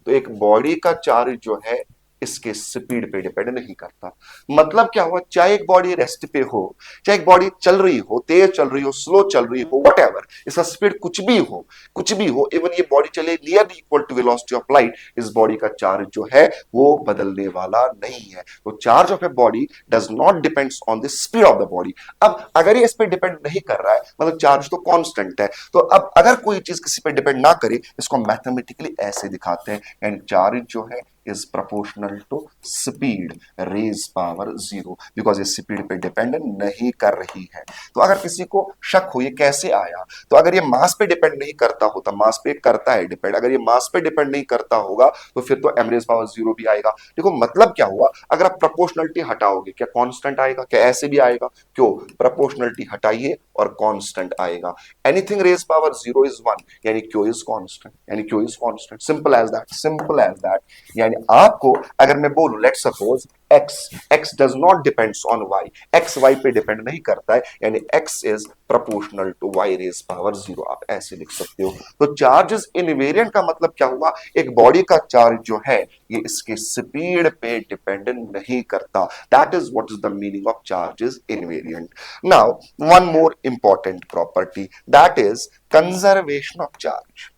तो एक बॉडी का चार्ज जो है इसके स्पीड पे डिपेंड नहीं करता। मतलब क्या हुआ, चाहे एक बॉडी रेस्ट पे हो, चाहे एक बॉडी चल रही हो, तेज चल रही हो, स्लो चल रही हो, व्हाटएवर, इसका स्पीड कुछ भी हो, कुछ भी हो, इवन ये बॉडी चले nearly equal to velocity of light, इस बॉडी का चार्ज जो है वो बदलने वाला नहीं है। तो charge of a body does not depends on the speed of the body. अब अगर ये इस पे डिपेंड नहीं कर रहा है, मतलब चार्ज तो कांस्टेंट है, तो अब अगर कोई चीज किसी पे डिपेंड ना करे, इसको मैथमेटिकली ऐसे दिखाते हैं, एंड चार्ज जो है is proportional to speed raise power 0, because ये स्पीड पे डिपेंड नहीं कर रही है। तो अगर किसी को शक हो ये कैसे आया, तो अगर ये मास पे डिपेंड नहीं करता होता, मास पे करता है डिपेंड, अगर ये मास पे डिपेंड नहीं करता होगा तो फिर तो m raise power 0 भी आएगा। देखो मतलब क्या हुआ, अगर आप प्रोपोर्शनलिटी हटाओगे क्या कांस्टेंट आएगा, क्या ऐसे भी आएगा? क्यों, प्रोपोर्शनलिटी हटाइए और कांस्टेंट आएगा। एनीथिंग रेज पावर 0 इज 1, यानी Q इज कांस्टेंट, यानी Q is constant, simple as that, simple as that. यानी आपको अगर मैं बोलूं let suppose x does not depends on y, x y पे डिपेंड नहीं करता है, यानी x is proportional to y raise power 0, आप ऐसे लिख सकते हो। तो चार्जेस इनवेरिएंट का मतलब क्या हुआ, एक बॉडी का चार्ज जो है ये इसके स्पीड पे डिपेंड नहीं करता। That is what is the meaning of charges invariant. Now one more important property, that is conservation of charge.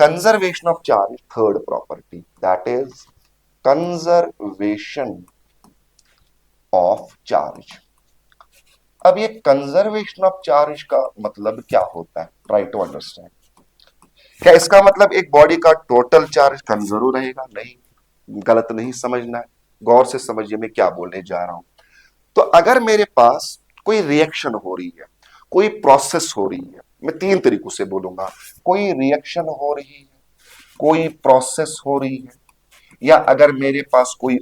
Conservation of charge, third property, that is conservation of charge। अब ये conservation of charge का मतलब क्या होता है, try to understand. क्या इसका मतलब एक बॉडी का टोटल चार्ज कंजर्व रहेगा? नहीं, गलत नहीं समझना है, गौर से समझिए मैं क्या बोलने जा रहा हूं। तो अगर मेरे पास कोई रिएक्शन हो रही है, कोई प्रोसेस हो रही है, मैं तीन तरीकों से बोलूंगा, कोई रिएक्शन हो रही है, कोई प्रोसेस हो रही है, या अगर मेरे पास कोई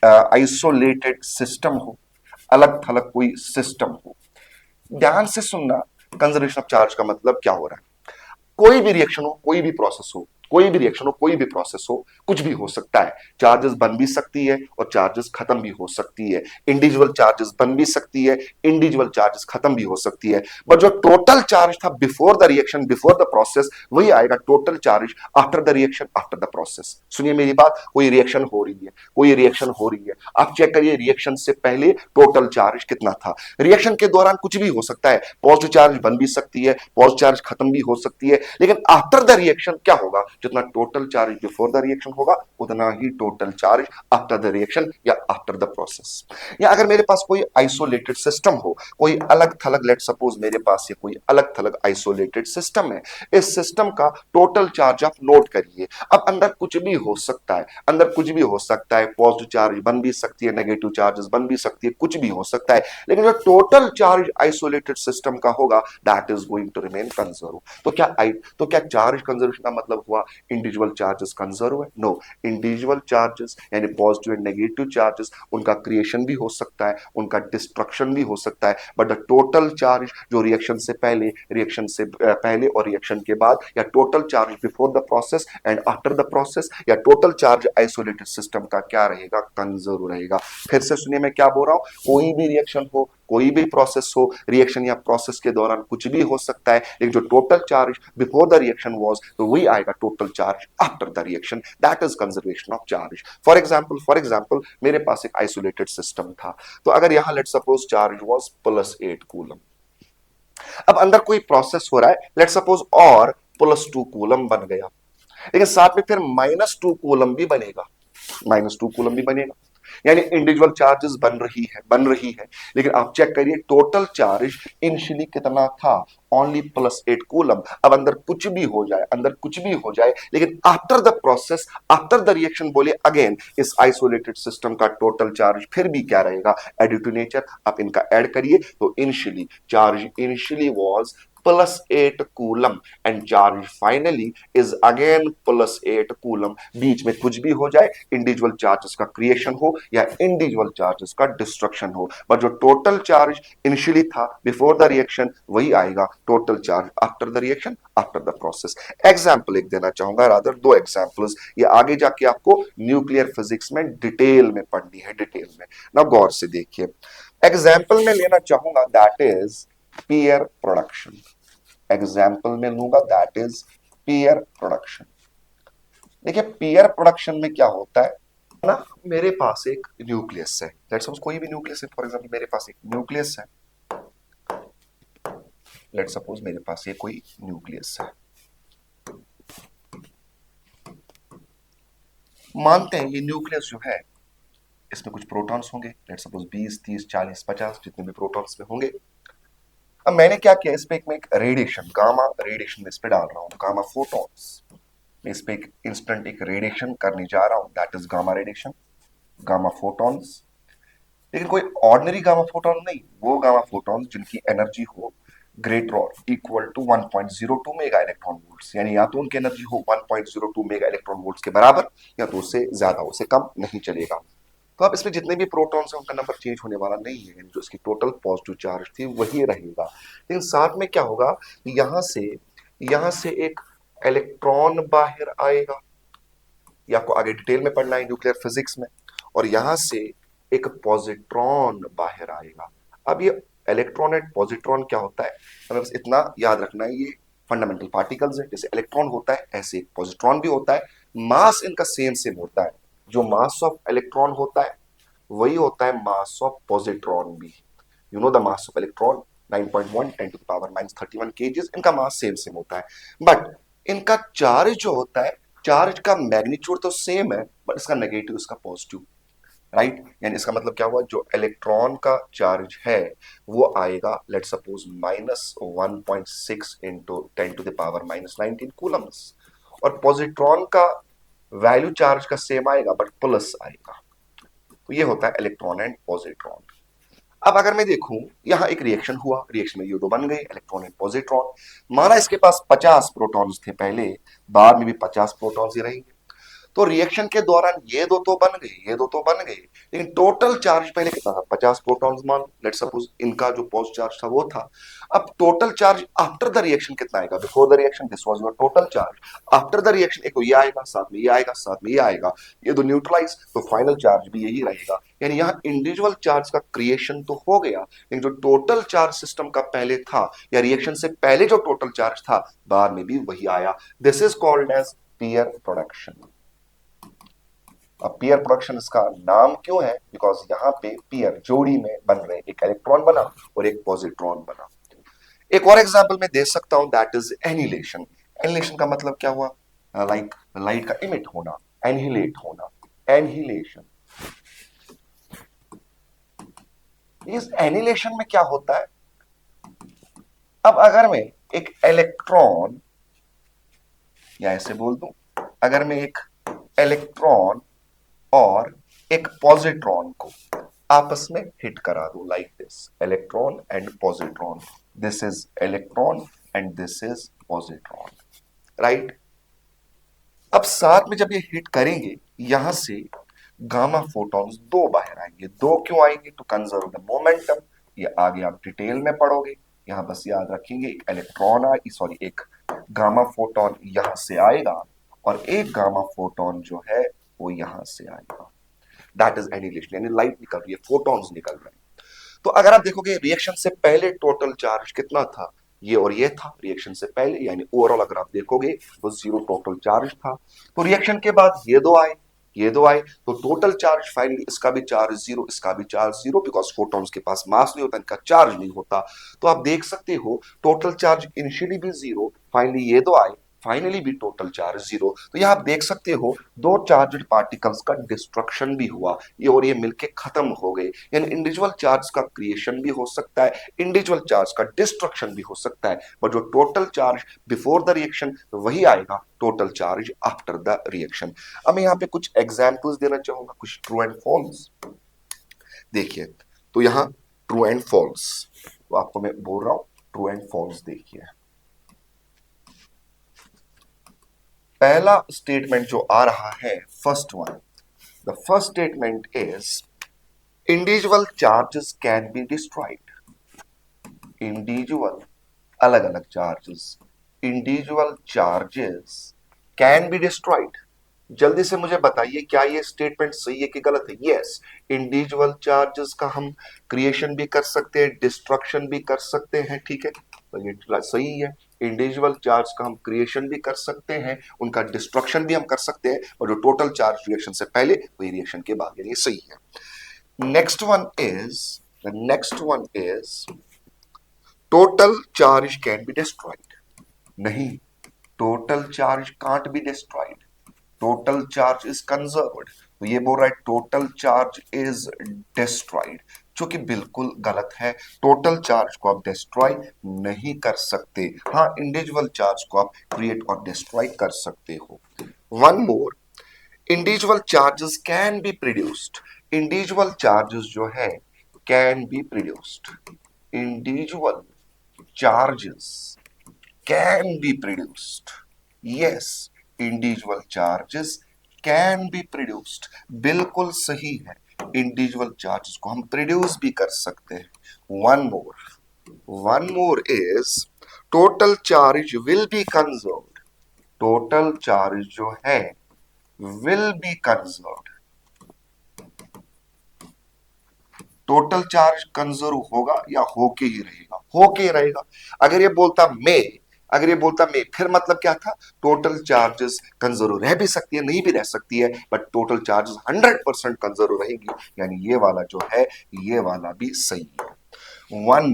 आइसोलेटेड सिस्टम हो, अलग थलग कोई सिस्टम हो। ध्यान से सुनना, कंजर्वेशन ऑफ चार्ज का मतलब क्या हो रहा है। कोई भी रिएक्शन हो, कोई भी प्रोसेस हो, कोई भी रिएक्शन हो, कोई भी प्रोसेस हो, कुछ भी हो सकता है। चार्जेस बन भी सकती है और चार्जेस खत्म भी हो सकती है। इंडिविजुअल चार्जेस बन भी सकती है, इंडिविजुअल चार्जेस खत्म भी हो सकती है। बट जो टोटल चार्ज था before the reaction, before the process, वही आएगा total charge after the reaction, after the process. सुनिए मेरी बात, कोई रिएक्शन हो रही है, कोई रिएक्शन हो रही है, आप चेक करिए रिएक्शन से पहले टोटल चार्ज कितना था। रिएक्शन के दौरान कुछ भी हो सकता है, पॉजिटिव चार्ज बन भी सकती है, पॉजिटिव चार्ज खत्म भी हो सकती है, लेकिन आफ्टर द रिएक्शन क्या होगा, जितना total charge before the reaction होगा उतना ही total charge after the reaction या आफ्टर द प्रोसेस। या अगर मेरे पास कोई आइसोलेटेड सिस्टम हो, कोई अलग थलग, लेट सपोज मेरे पास ये कोई अलग थलग आइसोलेटेड सिस्टम है, इस सिस्टम का टोटल चार्ज आप नोट करिए। अब अंदर कुछ भी हो सकता है, अंदर कुछ भी हो सकता है, पॉजिटिव चार्ज बन भी सकती है, नेगेटिव चार्जेस बन भी सकती है, कुछ भी हो सकता है, लेकिन जो टोटल चार्ज आइसोलेटेड सिस्टम का होगा that is going to remain conserve. तो क्या चार्ज कंजर्वेशन का मतलब हुआ इंडिविजुअल चार्जेस कंजर्व है? नो, इंडिविजुअल चार्जेस यानी पॉजिटिव एंड नेगेटिव चार्जेस, उनका क्रिएशन भी हो सकता है, उनका डिस्ट्रक्शन भी हो सकता है, बट द टोटल चार्ज जो रिएक्शन से पहले, रिएक्शन से पहले और रिएक्शन के बाद, या total charge before the process and after the process, या टोटल चार्ज आइसोलेटेड सिस्टम का क्या रहेगा, कंजर्व रहेगा। फिर से सुनिए मैं क्या बोल रहा हूं, कोई भी रिएक्शन हो, कोई भी प्रोसेस हो, रिएक्शन या प्रोसेस के दौरान कुछ भी हो सकता है, लेकिन जो total charge before the reaction was, तो वही आएगा total charge after the reaction, that is conservation of charge. For example मेरे पास एक आइसोलेटेड सिस्टम था, तो अगर यहां let suppose charge was +8 coulomb, अब अंदर कोई प्रोसेस हो रहा है लेट सपोज और +2 कूलम बन गया, लेकिन साथ में फिर -2 कूलम भी बनेगा, -2 कूलम भी बनेगा, यानी इंडिविजुअल चार्जेस बन रही है, लेकिन आप चेक करिए टोटल चार्ज इनिशियली कितना था, ओनली +8 कूलम। अब अंदर कुछ भी हो जाए लेकिन after the process, after the reaction बोले अगेन, इस आइसोलेटेड सिस्टम का टोटल चार्ज फिर भी क्या रहेगा, एडिव टू नेचर। आप इनका ऐड करिए तो initially charge initially was +8 coulomb and charge finally is again +8 coulomb. बीच में कुछ भी हो जाए, इंडिविजुअल चार्जेस का क्रिएशन हो या इंडिविजुअल चार्जेस का डिस्ट्रक्शन हो, बट जो टोटल चार्ज इनिशियली था बिफोर द रिएक्शन वही आएगा total charge after the reaction, after the process. Example एक देना चाहूंगा, रादर 2 एग्जाम्पल्स, ये आगे जाके आपको न्यूक्लियर फिजिक्स में डिटेल में पढ़नी है, डिटेल में ना, गौर से देखिए। एग्जाम्पल में लेना चाहूंगा that is peer production, example में लूंगा दैट इज पीयर प्रोडक्शन। देखिए पीयर प्रोडक्शन में क्या होता है ना, मेरे पास एक न्यूक्लियस है, लेट्स सपोज कोई भी न्यूक्लियस है, फॉर एग्जांपल मेरे पास एक न्यूक्लियस है, लेट्स सपोज मेरे पास ये कोई न्यूक्लियस है, मानते हैं ये न्यूक्लियस जो है इसमें कुछ प्रोटॉन्स होंगे, लेट्स सपोज 20 30 40 50 जितने भी प्रोटॉन्स में होंगे। अब मैंने क्या किया, इस पे एक रेडिएशन, गामा रेडिएशन इस पे डाल रहा हूं, गामा फोटॉन्स, मैं इस पे एक इंस्टेंट एक रेडिएशन करने जा रहा हूं, that is gamma radiation, gamma photons. लेकिन कोई ऑर्डिनरी गामा फोटॉन नहीं, वो गामा फोटॉन्स जिनकी एनर्जी हो ग्रेटर और equal to 1.02 mega electron volts, यानी या तो उनकी एनर्जी हो 1.02 मेगा इलेक्ट्रॉन वोल्ट्स के बराबर या तो उससे ज्यादा, उससे कम नहीं चलेगा। तो अब इसमें जितने भी प्रोटॉन्स हैं उनका नंबर चेंज होने वाला नहीं है, यानी जो इसकी टोटल पॉजिटिव चार्ज थी वही रहेगा, लेकिन साथ में क्या होगा, यहां से एक इलेक्ट्रॉन बाहर आएगा, ये आपको आगे डिटेल में पढ़ना है न्यूक्लियर फिजिक्स में, और यहां से एक पॉजिट्रॉन बाहर आएगा। अब ये इलेक्ट्रॉन एंड पॉजिट्रॉन क्या होता है, हमें बस इतना याद रखना है, ये फंडामेंटल पार्टिकल्स है, जैसे इलेक्ट्रॉन होता है ऐसे एक पॉजिट्रॉन भी होता है, मास इनका सेम सेम होता है, जो मास ऑफ इलेक्ट्रॉन होता है वही होता है मास ऑफ पॉजिट्रॉन भी। You know the mass of electron 9.1 10⁻³ kgs, इनका मास सेम सेम होता है, बट इनका चार्ज जो होता है, चार्ज का मैग्नीट्यूड तो सेम है बट इसका नेगेटिव इसका पॉजिटिव, राइट। यानी इसका मतलब क्या हुआ, जो इलेक्ट्रॉन का चार्ज है वो आएगा लेट सपोज -1.6 इंटू 10⁻⁻19 कूलम्स, और पॉजिट्रॉन का वैल्यू चार्ज का सेम आएगा बट प्लस आएगा। तो ये होता है इलेक्ट्रॉन एंड पॉजिट्रॉन। अब अगर मैं देखूं यहां एक रिएक्शन हुआ, रिएक्शन में ये दो बन गए इलेक्ट्रॉन एंड पॉजिट्रॉन, माना इसके पास 50 प्रोटॉन्स थे पहले, बाद में भी 50 प्रोटॉन्स ही रहेंगे, तो रिएक्शन के दौरान ये दो तो बन गए, ये दो तो बन गए, लेकिन टोटल चार्ज पहले कितना था, 50 प्रोटॉन्स मान लेट सपोज, इनका जो पॉजिटिव चार्ज था वो था। अब total charge after the reaction कितना आएगा, before the reaction this was your total charge, after the reaction एक तो ये आएगा, साथ में ये आएगा, साथ में ये आएगा, ये दो न्यूट्रलाइज, तो फाइनल चार्ज भी यही रहेगा। यानी यहाँ इंडिविजुअल चार्ज का क्रिएशन तो हो गया, लेकिन जो टोटल चार्ज सिस्टम का पहले था या रिएक्शन से पहले जो टोटल चार्ज था बाद में भी वही आया। This is called as pair production. अब पीयर प्रोडक्शन इसका नाम क्यों है, बिकॉज यहाँ पे पीयर जोड़ी में बन रहे, एक इलेक्ट्रॉन बना और एक पॉजिट्रॉन बना। एक और एग्जांपल मैं दे सकता हूं दैट इज एनिलेशन। एनिलेशन का मतलब क्या हुआ, लाइक लाइट का इमिट होना, एनहिलेट होना, एनहिलेशन। इस एनिलेशन में क्या होता है, अब अगर मैं एक इलेक्ट्रॉन, या ऐसे बोल दूं, अगर मैं एक इलेक्ट्रॉन और एक पॉजिट्रॉन को आपस में हिट करा दूं like this, electron and positron, this is electron and this is positron, right. अब साथ में जब ये हिट करेंगे यहां से गामा फोटॉन्स दो बाहर आएंगे, दो क्यों आएंगे, टू कंजर्व द मोमेंटम, ये आगे आप डिटेल में पढ़ोगे, यहां बस याद रखेंगे एक इलेक्ट्रॉन सॉरी एक गामा फोटॉन यहां से आएगा और एक गामा फोटॉन जो है वो यहां से आएगा, दैट इज एनिलेशन, यानी लाइट निकल रही है, फोटॉन्स निकल रहे हैं। तो अगर आप देखोगे रिएक्शन से पहले टोटल चार्ज कितना था, ये और ये था रिएक्शन से पहले, यानी ओवरऑल अगर आप देखोगे वो जीरो टोटल चार्ज था। तो रिएक्शन के बाद ये दो आए, ये दो आए, तो टोटल चार्ज फाइनली इसका भी चार्ज जीरो, इसका भी चार्ज जीरो, बिकॉज फोटॉन्स के पास मास नहीं होता, इनका चार्ज नहीं होता। तो आप देख सकते हो टोटल चार्ज इनिशियली भी जीरो, फाइनली ये दो आए, फाइनली भी टोटल चार्ज जीरो। तो यहां आप देख सकते हो दो चार्ज्ड पार्टिकल्स का डिस्ट्रक्शन भी हुआ, ये और ये मिलके खत्म हो गए। यानी इंडिविजुअल चार्ज का क्रिएशन भी हो सकता है, इंडिविजुअल चार्ज का डिस्ट्रक्शन भी हो सकता है, बट जो total charge before the reaction वही आएगा total charge after the reaction. अब मैं यहाँ पे कुछ एग्जाम्पल्स देना चाहूंगा, कुछ ट्रू एंड फॉल्स। देखिए, तो यहाँ ट्रू एंड फॉल्स, तो आपको मैं बोल रहा हूं ट्रू एंड फॉल्स। देखिए, पहला स्टेटमेंट जो आ रहा है, first one, the first statement is individual charges can be destroyed. Individual, अलग अलग charges, individual charges can be destroyed. जल्दी से मुझे बताइए क्या ये स्टेटमेंट सही है कि गलत है? यस, इंडिविजुअल चार्जेस का हम क्रिएशन भी कर सकते हैं, डिस्ट्रक्शन भी कर सकते हैं, ठीक है, तो ये सही है। इंडिविजुअल चार्ज का हम क्रिएशन भी कर सकते हैं, उनका डिस्ट्रक्शन भी हम कर सकते हैं, और जो टोटल चार्ज रिएक्शन से पहले वही रिएक्शन के बाद, यानी ये सही है। Next one is total charge can be destroyed. नहीं, total charge can't be destroyed, total charge is conserved. तो ये बोल रहा है टोटल चार्ज इज डिस्ट्रॉयड, जो कि बिल्कुल गलत है। टोटल चार्ज को आप डिस्ट्रॉय नहीं कर सकते, हाँ इंडिविजुअल चार्ज को आप क्रिएट और डिस्ट्रॉय कर सकते हो। One more, individual charges can be produced. Individual charges जो है can be produced, individual charges can be produced. Yes, individual charges can be produced, बिल्कुल सही है। इंडिविजुअल चार्जेस को हम प्रोड्यूस भी कर सकते हैं। One more is total charge will be conserved. Total charge जो है will be conserved, total charge conserve होगा या होके ही रहेगा? होके ही रहेगा। अगर ये बोलता मे, फिर मतलब क्या था? टोटल चार्जेस कंजर्व रह भी सकती है, नहीं भी रह सकती है, बट टोटल चार्जेस 100% कंजर्व रहेगी, यानी ये वाला जो है ये वाला भी सही है। वन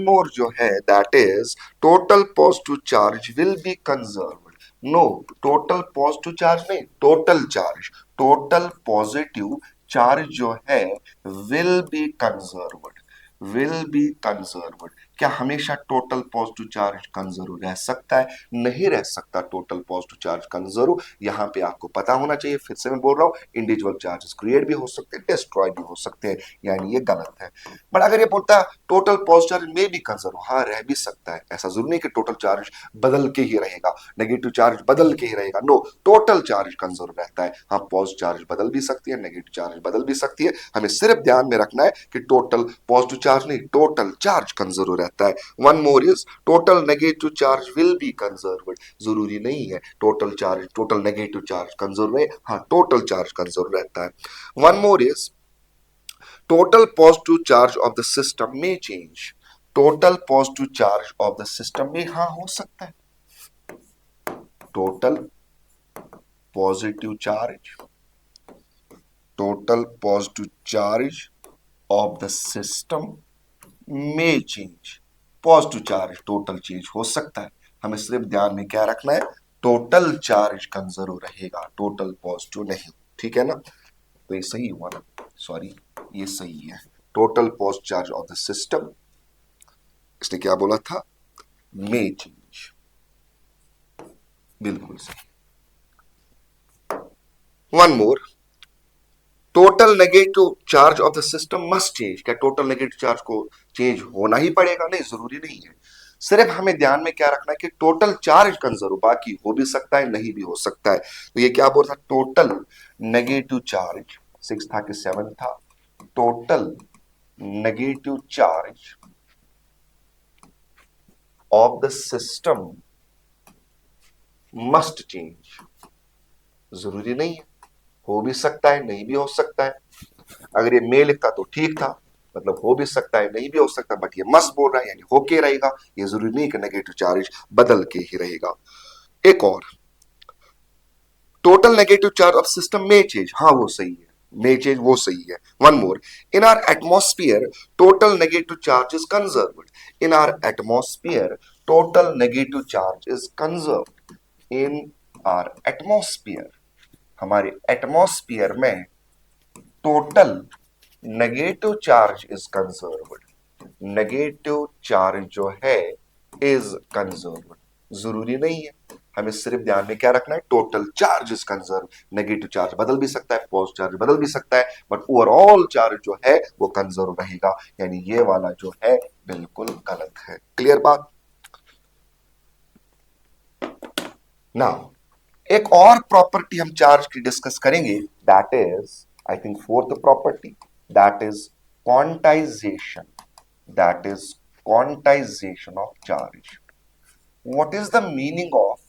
मोर जो है that is total positive charge will be conserved. No, total positive charge नहीं, टोटल पॉजिटिव चार्ज जो है will be conserved, will be conserved. क्या हमेशा टोटल पॉजिटिव चार्ज कंजर्व रह सकता है? नहीं रह सकता टोटल पॉजिटिव चार्ज कंजर्व। यहां पे आपको पता होना चाहिए, फिर से मैं बोल रहा हूं, इंडिविजुअल चार्जेस क्रिएट भी हो सकते हैं, डिस्ट्रॉय भी हो सकते हैं, यानी ये गलत है। बट अगर ये बोलता टोटल पॉजिटिव चार्ज में भी कंजर्व, हाँ रह भी सकता है, ऐसा जरूरी नहीं कि टोटल चार्ज बदल के ही रहेगा, नेगेटिव चार्ज बदल के ही रहेगा। नो, टोटल चार्ज कंजर्व रहता है। हाँ, पॉजिटिव चार्ज बदल भी सकती है, नेगेटिव चार्ज बदल भी सकती है, हमें सिर्फ ध्यान में रखना है कि टोटल पॉजिटिव चार्ज नहीं, टोटल चार्ज कंजर्व रहता है। One more is total negative charge will be conserved. जरूरी नहीं है टोटल नेगेटिव चार्ज कंजर्व रहे, हाँ टोटल चार्ज कंजर्व रहता है। One more is total positive charge of the system में change. Total positive charge of the system में, हाँ हो सकता है, total positive charge of the system में change. Positive charge total change हो सकता है, हमें सिर्फ ध्यान में क्या रखना है? टोटल चार्ज कंजर्व रहेगा, टोटल पॉजिटिव नहीं, ठीक है ना? तो ये सही हुआ ना, सॉरी ये सही है। Total positive charge of the system, इसने क्या बोला था? में चेंज, बिल्कुल सही। One more, total negative charge of the system must change. क्या टोटल नेगेटिव चार्ज को चेंज होना ही पड़ेगा? नहीं, जरूरी नहीं है, सिर्फ हमें ध्यान में क्या रखना है कि टोटल चार्ज कंजर्व, बाकी हो भी सकता है नहीं भी हो सकता है। तो ये क्या बोल रहा? टोटल नेगेटिव चार्ज, 6 था कि 7 था? Total negative charge of the system must change. जरूरी नहीं है, हो भी सकता है नहीं भी हो सकता है। अगर ये मे लिखता तो ठीक था, मतलब हो भी सकता है, नहीं भी हो सकता, बट ये मस्ट बोल रहा है यानी होके रहेगा, ये जरूरी नहीं कि नेगेटिव चार्ज बदल के ही रहेगा। एक और, total negative charge of system में चेंज, हाँ वो सही है, may change वो सही है। One more, in are atmosphere total negative charge is conserved. In are atmosphere total negative charge is conserved. In are atmosphere, हमारे एटमोस्फियर में total negative charge is conserved. Negative charge जो है is conserved, जरूरी नहीं है, हमें सिर्फ ध्यान में क्या रखना है, total charge is conserve. Negative charge बदल भी सकता है, पॉजिटिव चार्ज बदल भी सकता है, बट ओवरऑल चार्ज जो है वो कंजर्व रहेगा, यानी ये वाला जो है बिल्कुल गलत है। क्लियर बात? नाउ एक और प्रॉपर्टी हम चार्ज की डिस्कस करेंगे, that is I think fourth property, that is quantization. That is quantization of charge. What is the meaning of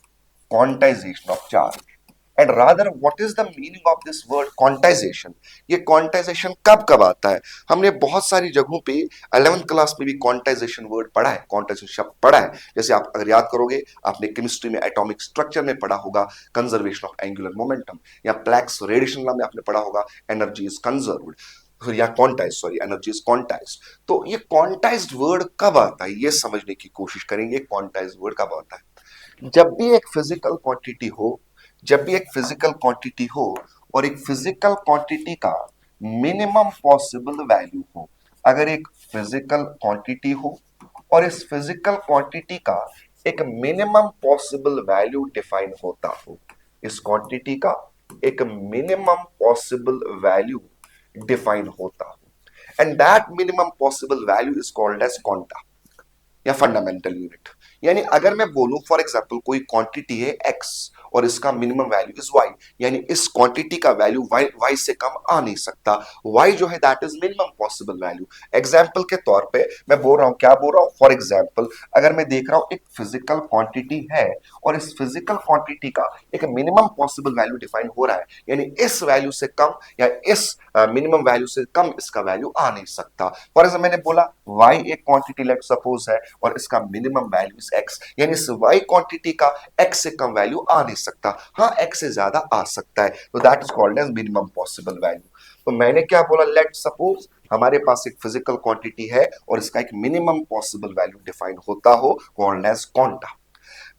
quantization of charge? And rather, what is the meaning of this word quantization? ये quantization कब कब आता है? हमने बहुत सारी जगहों पे 11th क्लास में भी quantization वर्ड पढ़ा है, quantization शब्द पढ़ा है। जैसे आप अगर याद करोगे, आपने केमिस्ट्री में एटॉमिक स्ट्रक्चर में पढ़ा होगा कंजर्वेशन ऑफ एंगुलर मोमेंटम, या प्लैंक्स रेडिएशन लॉ में आपने पढ़ा होगा एनर्जी इज कंजर्व्ड, या quantize, sorry, energy is quantize. तो ये क्वांटाइज्ड वर्ड कब आता है, ये समझने की कोशिश करेंगे। क्वांटाइज्ड वर्ड कब आता है? जब भी एक फिजिकल क्वांटिटी हो, जब भी एक फिजिकल क्वांटिटी हो और एक फिजिकल क्वांटिटी का मिनिमम पॉसिबल वैल्यू हो। अगर एक फिजिकल क्वांटिटी हो और इस फिजिकल क्वांटिटी का एक मिनिमम पॉसिबल वैल्यू डिफाइन होता हो, इस क्वांटिटी का एक मिनिमम पॉसिबल वैल्यू डिफाइन होता हो, and that minimum possible value is called as quanta या फंडामेंटल यूनिट। यानी अगर मैं बोलूं फॉर एग्जांपल कोई क्वांटिटी है x और इसका मिनिमम वैल्यू इज y, यानी इस क्वांटिटी का वैल्यू y से कम आ नहीं सकता, y जो है that is minimum possible value. Example के तौर पे मैं बोल रहा हूं, क्या बोल रहा हूं, फॉर एग्जांपल अगर मैं देख रहा हूं एक फिजिकल क्वांटिटी है और इस फिजिकल क्वांटिटी का एक मिनिमम पॉसिबल वैल्यू डिफाइन हो रहा है, यानी इस वैल्यू से कम या इस मिनिमम वैल्यू से कम इसका वैल्यू आ नहीं सकता। फॉर एग्जांपल मैंने बोला y एक क्वांटिटी लेट सपोज है और इसका मिनिमम वैल्यू इज x, यानी इस y क्वांटिटी का x से कम वैल्यू आ नहीं सकता, हाँ x से ज्यादा आ सकता है, तो that is called as minimum possible value. तो मैंने क्या बोला, लेट सपोज हमारे पास एक फिजिकल क्वांटिटी है और इसका एक मिनिमम पॉसिबल वैल्यू डिफाइन होता हो, कॉल्ड एज क्वांटा।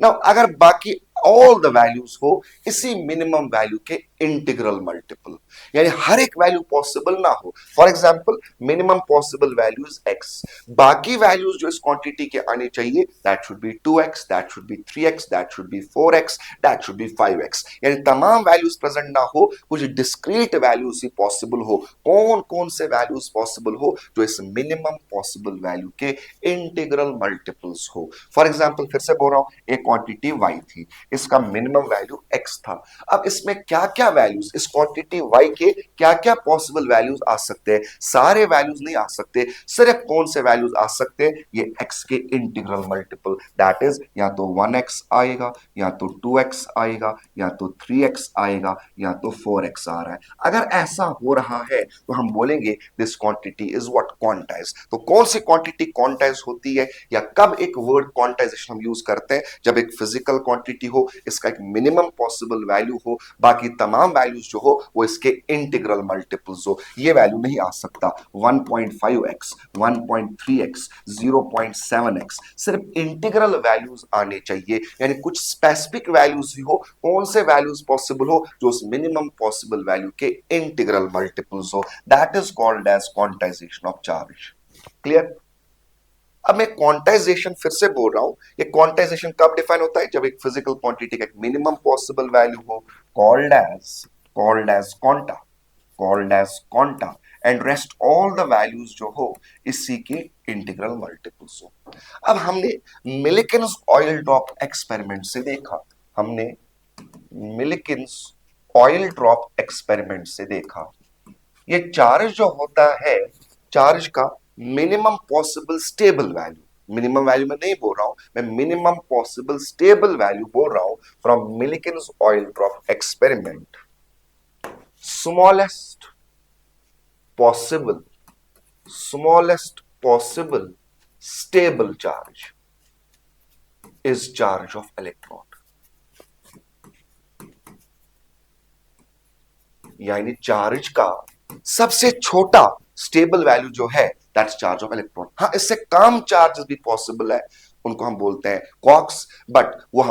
नाउ अगर बाकी ऑल द वैल्यूज हो इसी मिनिमम वैल्यू के इंटीग्रल मल्टीपल, यानी हर एक वैल्यू पॉसिबल ना हो, for example minimum possible value is x, बाकी वैल्यूज जो इस क्वांटिटी के आने चाहिए that should be 2x, that should be 3x, that should be 4x, that should be 5x, यानी तमाम वैल्यूज प्रेजेंट ना हो, कुछ डिस्क्रीट वैल्यूज ही पॉसिबल हो। कौन कौन से वैल्यूज पॉसिबल हो, जो इस मिनिमम पॉसिबल वैल्यू के इंटीग्रल मल्टीपल्स हो। फॉर एग्जांपल फिर से बोल रहा हूं, एक क्वांटिटी y थी, इसका मिनिमम वैल्यू x था, अब इसमें क्या क्या वैल्यूज, इस क्वांटिटी y के क्या क्या पॉसिबल वैल्यूज आ सकते हैं, सारे वैल्यूज नहीं आ सकते, सिर्फ कौन से वैल्यूज आ सकते हैं, ये x के इंटीग्रल मल्टीपल, दैट इज या तो 1x आएगा, या तो 2x आएगा, या तो 3x आएगा, या तो 4x आ रहा है। अगर ऐसा हो रहा है तो हम बोलेंगे this quantity is what, quantize. तो कौन सी क्वांटिटी क्वांटाइज होती है, या कब एक वर्ड क्वांटाइजेशन हम यूज करते हैं, जब एक फिजिकल क्वांटिटी हो, इसका एक मिनिमम पॉसिबल वैल्यू हो, बाकी तमाम वैल्यूज जो हो वो इसके इंटीग्रल मल्टीपल्स हो। ये वैल्यू नहीं आ सकता 1.5x, 1.3x, 0.7x, सिर्फ इंटीग्रल वैल्यूज आने चाहिए, यानी कुछ स्पेसिफिक वैल्यूज ही हो, कौन से वैल्यूज पॉसिबल हो, जो उस मिनिमम पॉसिबल वैल्यू के इंटीग्रल मल्टीपल्स हो, that is called as quantization of charge. Clear? अब मैं क्वांटाइजेशन फिर से बोल रहा हूं, ये क्वांटाइजेशन कब डिफाइन होता है, जब एक फिजिकल क्वांटिटी का एक मिनिमम पॉसिबल वैल्यू हो, called as quanta, called as quanta, and rest all the values जो हो इसी के इंटीग्रल मल्टीपल्स हो। अब हमने मिलिकिन्स ऑयल ड्रॉप एक्सपेरिमेंट से देखा, हमने मिलिकिन्स ऑयल ड्रॉप एक्सपेरिमेंट से देखा, ये चार्ज जो होता है, चार्ज का minimum possible stable value, minimum value में नहीं बोल रहा हूं मैं, मिनिमम पॉसिबल स्टेबल वैल्यू बोल रहा हूं from Millikan's oil drop experiment, smallest possible smallest possible stable charge is charge of electron. यानी चार्ज का सबसे छोटा स्टेबल वैल्यू जो है दैट्स चार्ज ऑफ इलेक्ट्रॉन. हाँ, इससे कम चार्जेस भी पॉसिबल है, उनको हम बोलते हैं क्वार्क्स, बट वो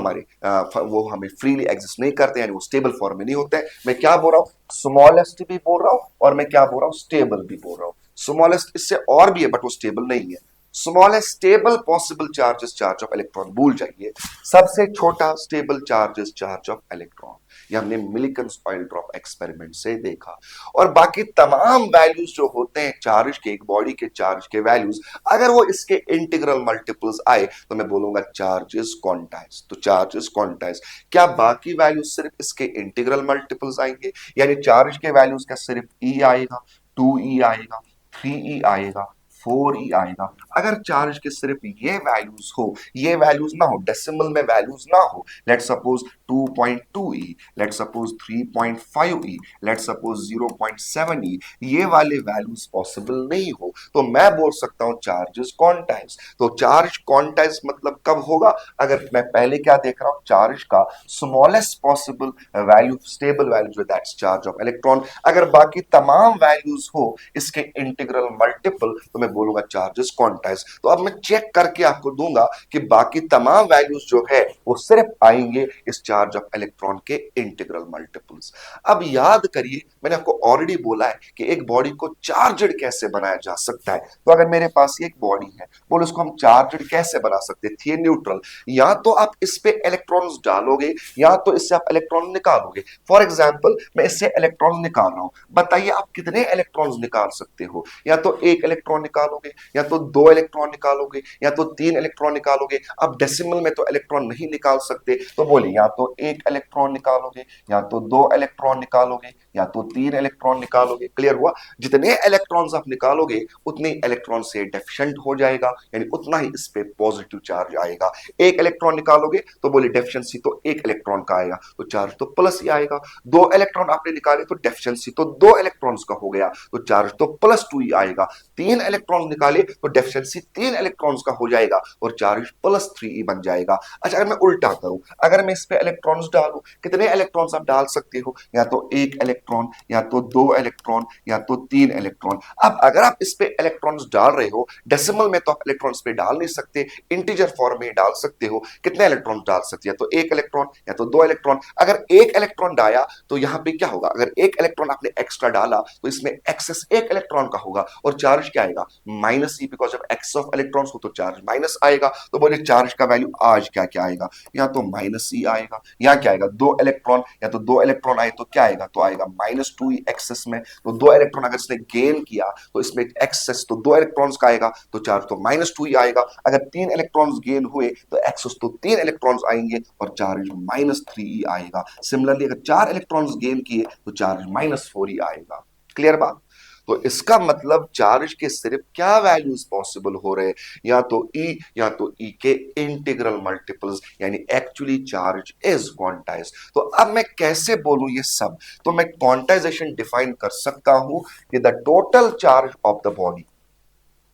हमें फ्रीली एग्जिस्ट नहीं करते, यानी वो स्टेबल फॉर्म में नहीं होते हैं. मैं क्या बोल रहा हूं, स्मॉलेस्ट भी बोल रहा हूं और मैं क्या बोल रहा हूं, स्टेबल भी बोल रहा हूं. स्मॉलेस्ट इससे और भी है बट वो स्टेबल नहीं है. Smallest stable possible charge is charge of electron, भूल जाइए. सबसे छोटा stable charge is charge of electron. ये हमने मिलिकन्स ऑयल ड्रॉप एक्सपेरिमेंट से देखा. और बाकी तमाम वैल्यूज जो होते हैं चार्ज के, एक बॉडी के चार्ज के वैल्यूज, अगर वो इसके इंटीग्रल मल्टीपल्स आए तो मैं बोलूंगा चार्ज इज क्वांटाइज. तो चार्ज इज क्वांटाइज. क्या बाकी वैल्यूज सिर्फ इसके इंटीग्रल मल्टीपल्स आएंगे, यानी चार्ज के वैल्यूज का सिर्फ ई आएगा, 2e आएगा, 3e आएगा, 4e आएगा? अगर चार्ज के सिर्फ ये वैल्यूज हो, ये वैल्यूज ना हो, डेसिमल में वैल्यूज ना हो, let suppose 2.2e, let suppose 3.5e, let suppose 0.7e, ये वाले वैल्यूज पॉसिबल नहीं हो, तो मैं बोल सकता हूं चार्ज इज क्वांटाइज. तो चार्ज क्वांटाइज मतलब कब होगा, अगर मैं पहले क्या देख रहा हूं, चार्ज का smallest possible value, stable value, that's charge of electron. अगर बाकी तमाम वैल्यूज हो इसके इंटीग्रल मल्टीपल तो मैं बोलूंगा चार्ज इज क्वांटाइज. तो अब मैं चेक करके आपको दूंगा कि बाकी तमाम वैल्यूज जो है वो सिर्फ आएंगे इस चार्ज ऑफ इलेक्ट्रॉन के इंटीग्रल मल्टीपल्स. अब याद करिए, मैंने आपको ऑलरेडी बोला है कि एक बॉडी को चार्जड कैसे बनाया जा सकता है. तो अगर मेरे पास ये एक बॉडी है, बोलो उसको हम चार्जड कैसे बना सकते थे, न्यूट्रल. या तो आप इस पे इलेक्ट्रॉन्स डालोगे या तो इससे आप इलेक्ट्रॉन निकालोगे. फॉर एग्जाम्पल मैं इससे इलेक्ट्रॉन निकाल रहा हूं, बताइए आप कितने इलेक्ट्रॉन्स निकाल सकते हो. या तो एक इलेक्ट्रॉन निकालोगे, या तो दो इलेक्ट्रॉन निकालोगे, या तो तीन इलेक्ट्रॉन निकालोगे. अब डेसिमल में तो इलेक्ट्रॉन नहीं निकाल सकते, तो बोलिए या तो एक इलेक्ट्रॉन निकालोगे, या तो दो इलेक्ट्रॉन निकालोगे, या तो तीन इलेक्ट्रॉन निकालोगे. क्लियर हुआ? जितने इलेक्ट्रॉन्स आप निकालोगे उतने इलेक्ट्रॉन से डेफिशिएंट हो जाएगा, यानी उतना ही इस पे पॉजिटिव चार्ज आएगा. एक इलेक्ट्रॉन निकालोगे तो बोले डेफिशिएंसी तो एक इलेक्ट्रॉन का आएगा, तो चार्ज तो प्लस ही आएगा. दो इलेक्ट्रॉन आपने निकाले तो डेफिशिएंसी तो दो इलेक्ट्रॉन्स का हो गया, तो चार्ज तो +2 ही आएगा. तीन इलेक्ट्रॉन निकाले तो डेफिशिएंसी तीन इलेक्ट्रॉन्स का हो जाएगा और चार्ज +3 ही बन जाएगा. अच्छा, अगर मैं उल्टा करूं, अगर मैं इस पे इलेक्ट्रॉन्स डालूं, कितने इलेक्ट्रॉन्स आप डाल सकते हो, या तो एक इलेक्ट्रॉन, या तो दो इलेक्ट्रॉन, या तो तीन इलेक्ट्रॉन. अब अगर आप इस पे इलेक्ट्रॉन्स डाल रहे हो, डेसिमल में तो आप इलेक्ट्रॉन्स पे डाल नहीं सकते, इंटीजर फॉर्म में डाल सकते हो. कितने इलेक्ट्रॉन डाल सकते हैं, तो एक इलेक्ट्रॉन या तो दो इलेक्ट्रॉन. अगर एक इलेक्ट्रॉन डाला तो यहां पे क्या होगा, अगर एक इलेक्ट्रॉन आपने एक्स्ट्रा डाला तो इसमें एक्सेस एक इलेक्ट्रॉन का होगा और चार्ज क्या आएगा, -e. Because of excess of electrons हो तो चार्ज माइनस आएगा. तो बोले चार्ज का वैल्यू आज क्या क्या आएगा, या तो -e आएगा, या क्या आएगा, दो इलेक्ट्रॉन, या तो दो इलेक्ट्रॉन आए तो क्या आएगा, तो आएगा -2e एक्सेस में. तो दो इलेक्ट्रॉन अगर इसने गेन किया तो इसमें एक्सेस तो दो इलेक्ट्रॉन्स का आएगा, तो चार्ज तो -2e आएगा. अगर तीन इलेक्ट्रॉन्स गेन हुए तो एक्सेस तो तीन इलेक्ट्रॉन्स आएंगे और चार्ज -3e आएगा. सिमिलरली अगर चार इलेक्ट्रॉन्स गेन किए तो चार्ज -4e आएगा. क्लियर बात? तो इसका मतलब चार्ज के सिर्फ क्या वैल्यूज पॉसिबल हो रहे हैं, या तो E या तो E के इंटीग्रल मल्टीपल्स, यानी एक्चुअली चार्ज इज क्वांटाइज. तो अब मैं कैसे बोलूं ये सब, तो मैं क्वांटाइजेशन डिफाइन कर सकता हूं कि the total charge of the body,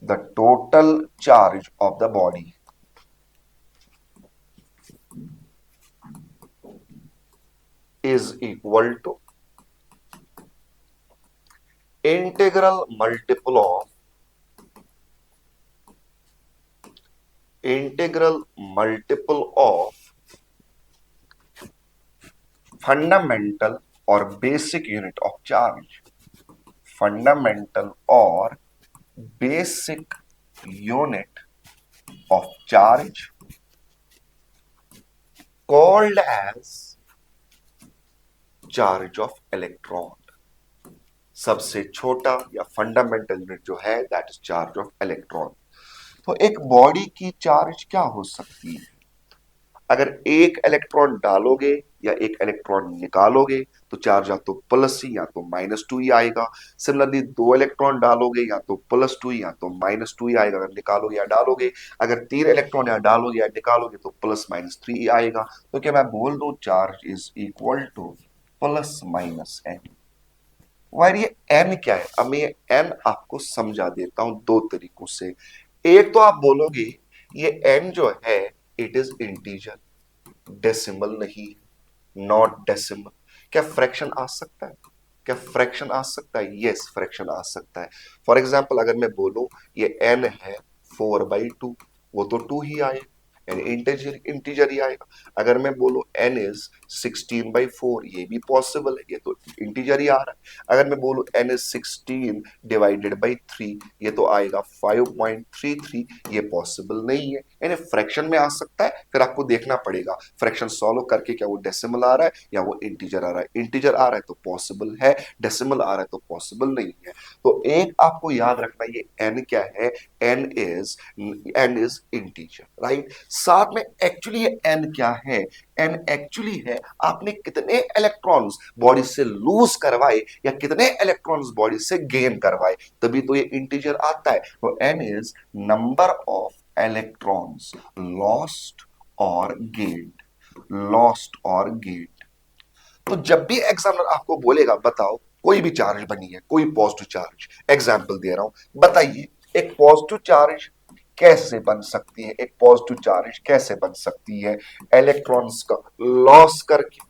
the total charge of the body is equal to integral multiple of fundamental or basic unit of charge, fundamental or basic unit of charge called as charge of electron. सबसे छोटा या fundamental unit जो है that is charge of electron. तो एक body की charge क्या हो सकती है, अगर एक इलेक्ट्रॉन डालोगे या एक इलेक्ट्रॉन निकालोगे तो चार्ज या तो +ही या तो -2 ही आएगा. सिमिलरली दो इलेक्ट्रॉन डालोगे या तो +2 या तो -2 ही आएगा अगर निकालोगे या डालोगे. अगर तीन इलेक्ट्रॉन या डालोगे या निकालोगे तो +-3 ही आएगा. तो क्या मैं बोल दूं charge is equal to +-n. Where ये एन क्या है? अब मैं ये एन आपको समझा देता हूं दो तरीकों से। एक तो आप बोलोगे ये एन जो है इट इज इंटीजर, डेसिमल नहीं, नॉट डेसिमल। क्या फ्रैक्शन आ सकता है? क्या फ्रैक्शन आ सकता है? यस, फ्रैक्शन आ सकता है। फॉर एग्जाम्पल अगर मैं बोलूं ये एन है 4/2, वो तो 2 ही आए, यानी इंटीजर इंटीजर ही आएगा। अगर मैं बोलूं एन इज 16/4, ये भी पॉसिबल है, ये तो इंटीजर ही आ रहा है। अगर मैं बोलूं एन इज 16/3, ये तो आएगा 5.33, ये पॉसिबल नहीं है, यानी फ्रैक्शन में आ सकता है। फिर आपको देखना पड़ेगा फ्रैक्शन सॉल्व करके क्या वो डेसिमल आ रहा है या वो इंटीजर आ रहा है। इंटीजर आ रहा है तो पॉसिबल है, डेसिमल आ रहा है तो पॉसिबल नहीं है। तो एक आपको याद रखना ये एन क्या है, एन इज इंटीजर, राइट। साथ में एक्चुअली ये एन क्या है, एन एक्चुअली है आपने कितने इलेक्ट्रॉन्स बॉडी से लूज करवाए या कितने इलेक्ट्रॉन्स बॉडी से गेन करवाए, तभी तो ये इंटीजर आता है। तो N is number of electrons lost और गेन्ड, लॉस्ट और गेन्ड। तो जब भी एग्जामिनर आपको बोलेगा बताओ कोई भी चार्ज बनी है, कोई पॉजिटिव चार्ज, एग्जाम्पल दे रहा हूं, बताइए एक पॉजिटिव चार्ज कैसे बन सकती है, एक पॉजिटिव चार्ज कैसे बन सकती है? इलेक्ट्रॉन्स का लॉस करके।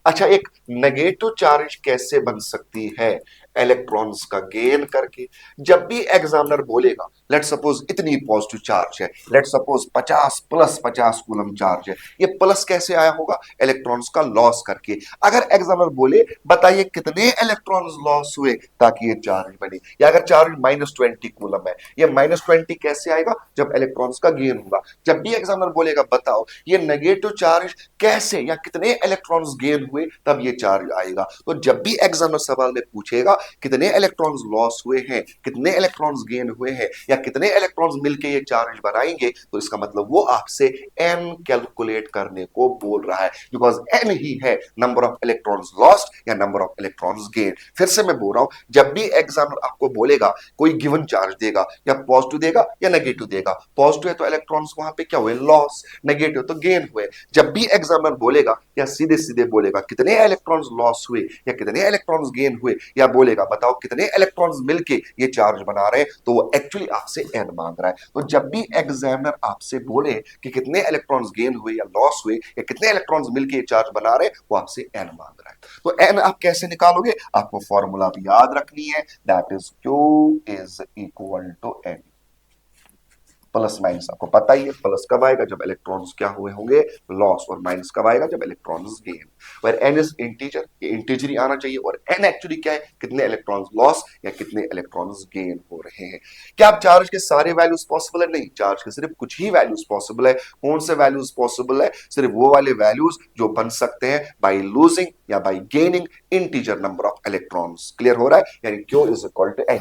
अच्छा, एक नेगेटिव चार्ज कैसे बन सकती है? इलेक्ट्रॉन्स का गेन करके। जब भी एग्जामिनर बोलेगा लेट सपोज इतनी पॉजिटिव चार्ज है, let suppose 50 plus 50 coulomb charge है, ये प्लस कैसे आया होगा? इलेक्ट्रॉन्स का लॉस करके। अगर एग्जामिनर बोले बताइए कितने इलेक्ट्रॉन्स लॉस हुए ताकि ये चार्ज बने, या अगर चार्ज -20 कूलम है, ये -20 कैसे आएगा? जब इलेक्ट्रॉन्स का गेन होगा। जब भी एग्जामिनर बोलेगा बताओ ये नेगेटिव चार्ज कैसे या कितने इलेक्ट्रॉन्स गेन हुए, तब ये चार्ज आएगा। तो जब भी एग्जामिनर सवाल में पूछेगा कितने इलेक्ट्रॉन्स लॉस हुए हैं, कितने इलेक्ट्रॉन्स गेन हुए हैं या कितने इलेक्ट्रॉन्स मिलके ये चार्ज बनाएंगे, तो इसका मतलब वो आपसे एन कैलकुलेट करने को बोल रहा है, बिकॉज एन ही है नंबर ऑफ इलेक्ट्रॉन्स लॉस्ट या नंबर ऑफ इलेक्ट्रॉन्स गेन। फिर से मैं बोल रहा हूं, जब भी एग्जामिनर आपको बोलेगा कोई गिवन चार्ज देगा, या पॉजिटिव देगा या नेगेटिव देगा, पॉजिटिव है तो इलेक्ट्रॉन्स वहां पे क्या हुए? लॉस, नेगेटिव तो गेन हुए। जब भी एग्जामिनर बोलेगा या सीधे सीधे बोलेगा कितने इलेक्ट्रॉन्स लॉस हुए या कितने इलेक्ट्रॉन्स गेन हुए, या बोलेगा बताओ कितने इलेक्ट्रॉन्स मिलके ये चार्ज बना रहे हैं, तो वो एक्चुअली आपसे एन मांग रहा है। तो जब भी एग्जामिनर आपसे बोले कि कितने इलेक्ट्रॉन्स गेन हुए या लॉस हुए या कितने इलेक्ट्रॉन्स मिलके ये चार्ज बना रहे हैं, वो आपसे एन मांग रहा है। तो एन आप कैसे निकालोगे? आपको फॉर्मूला भी याद रखनी है, that is Q is equal to N. Plus minus आपको पता ही है, प्लस कब आएगा? जब इलेक्ट्रॉन्स क्या हुए होंगे? लॉस। और माइनस कब आएगा? जब electrons gain. Where N is integer, ये इंटीजर ही आना चाहिए। और एन एक्चुअली क्या है? कितने इलेक्ट्रॉन्स लॉस या कितने इलेक्ट्रॉन्स गेन हो रहे हैं। क्या आप चार्ज के सारे वैल्यूज पॉसिबल है? नहीं, चार्ज के सिर्फ कुछ ही वैल्यूज पॉसिबल है। कौन से वैल्यूज पॉसिबल है? सिर्फ वो वाले वैल्यूज जो बन सकते हैं बाई लूजिंग या by gaining integer number of electrons. Clear हो रहा है? यानी Q is equal to N,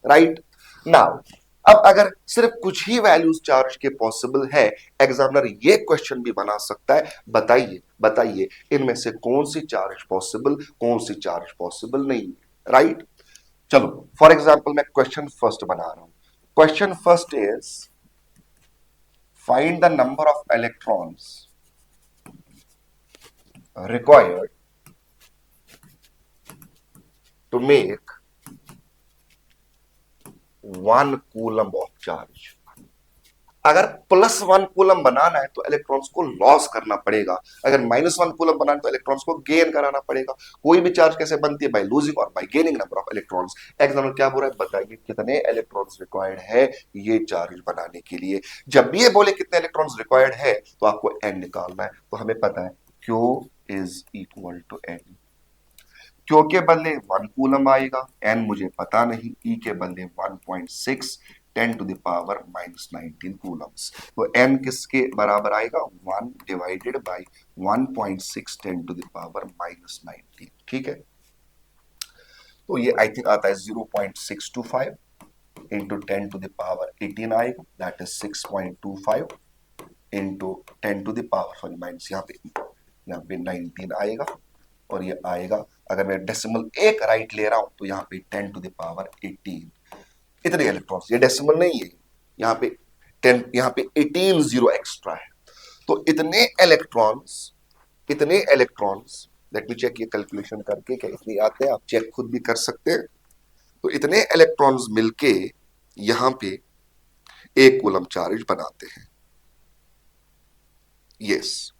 right. Now अब अगर सिर्फ कुछ ही वैल्यूज चार्ज के पॉसिबल है, एग्जामिनर ये क्वेश्चन भी बना सकता है, बताइए बताइए इनमें से कौन सी चार्ज पॉसिबल, कौन सी चार्ज पॉसिबल नहीं है, राइट। चलो फॉर एग्जाम्पल मैं क्वेश्चन फर्स्ट बना रहा हूं। Question first is find the number of electrons required to make 1 coulomb of charge. अगर +1 कूलम बनाना है तो इलेक्ट्रॉन्स को लॉस करना पड़ेगा, अगर -1 कूलम बनाना है तो इलेक्ट्रॉन्स को गेन कराना पड़ेगा। कोई भी चार्ज कैसे बनती है? बाय लूजिंग और bye gaining number of electrons. Example क्या बोल रहा है? बताइए कितने इलेक्ट्रॉन्स रिक्वायर्ड है ये चार्ज बनाने के लिए। जब भी ये बोले कितने इलेक्ट्रॉन्स रिक्वायर्ड है तो आपको एन निकालना है। तो हमें पता है Q is equal to N. Q के बदले 1 कूलम आएगा, एन मुझे पता नहीं, ई के बदले 1.6 10 टू द पावर -19 कूलम्स। तो एन किसके बराबर आएगा? 1 divided by 1.6 10 to the power -19। ठीक है, तो ये आई थिंक आता है 0.625 इंटू 10 टू द पावर 18 आएगा, that is 6.25 into 10 to the power sorry minus यहाँ पे 19 आएगा। और ये आएगा, अगर मैं डेसिमल एक राइट ले रहा हूं तो यहाँ पे 10 टू द पावर 18 इतने इलेक्ट्रॉन्स। ये डेसिमल नहीं है, यहाँ पे 10, यहाँ पे 18 जीरो एक्स्ट्रा है। तो इतने इलेक्ट्रॉन्स लेट मी चेक, ये कैलकुलेशन करके क्या इतनी आते हैं, आप चेक खुद भी कर सकते हैं। तो इतने इलेक्ट्रॉन्स मिलके यहां पे एक कूलम चार्ज बनाते हैं। यस,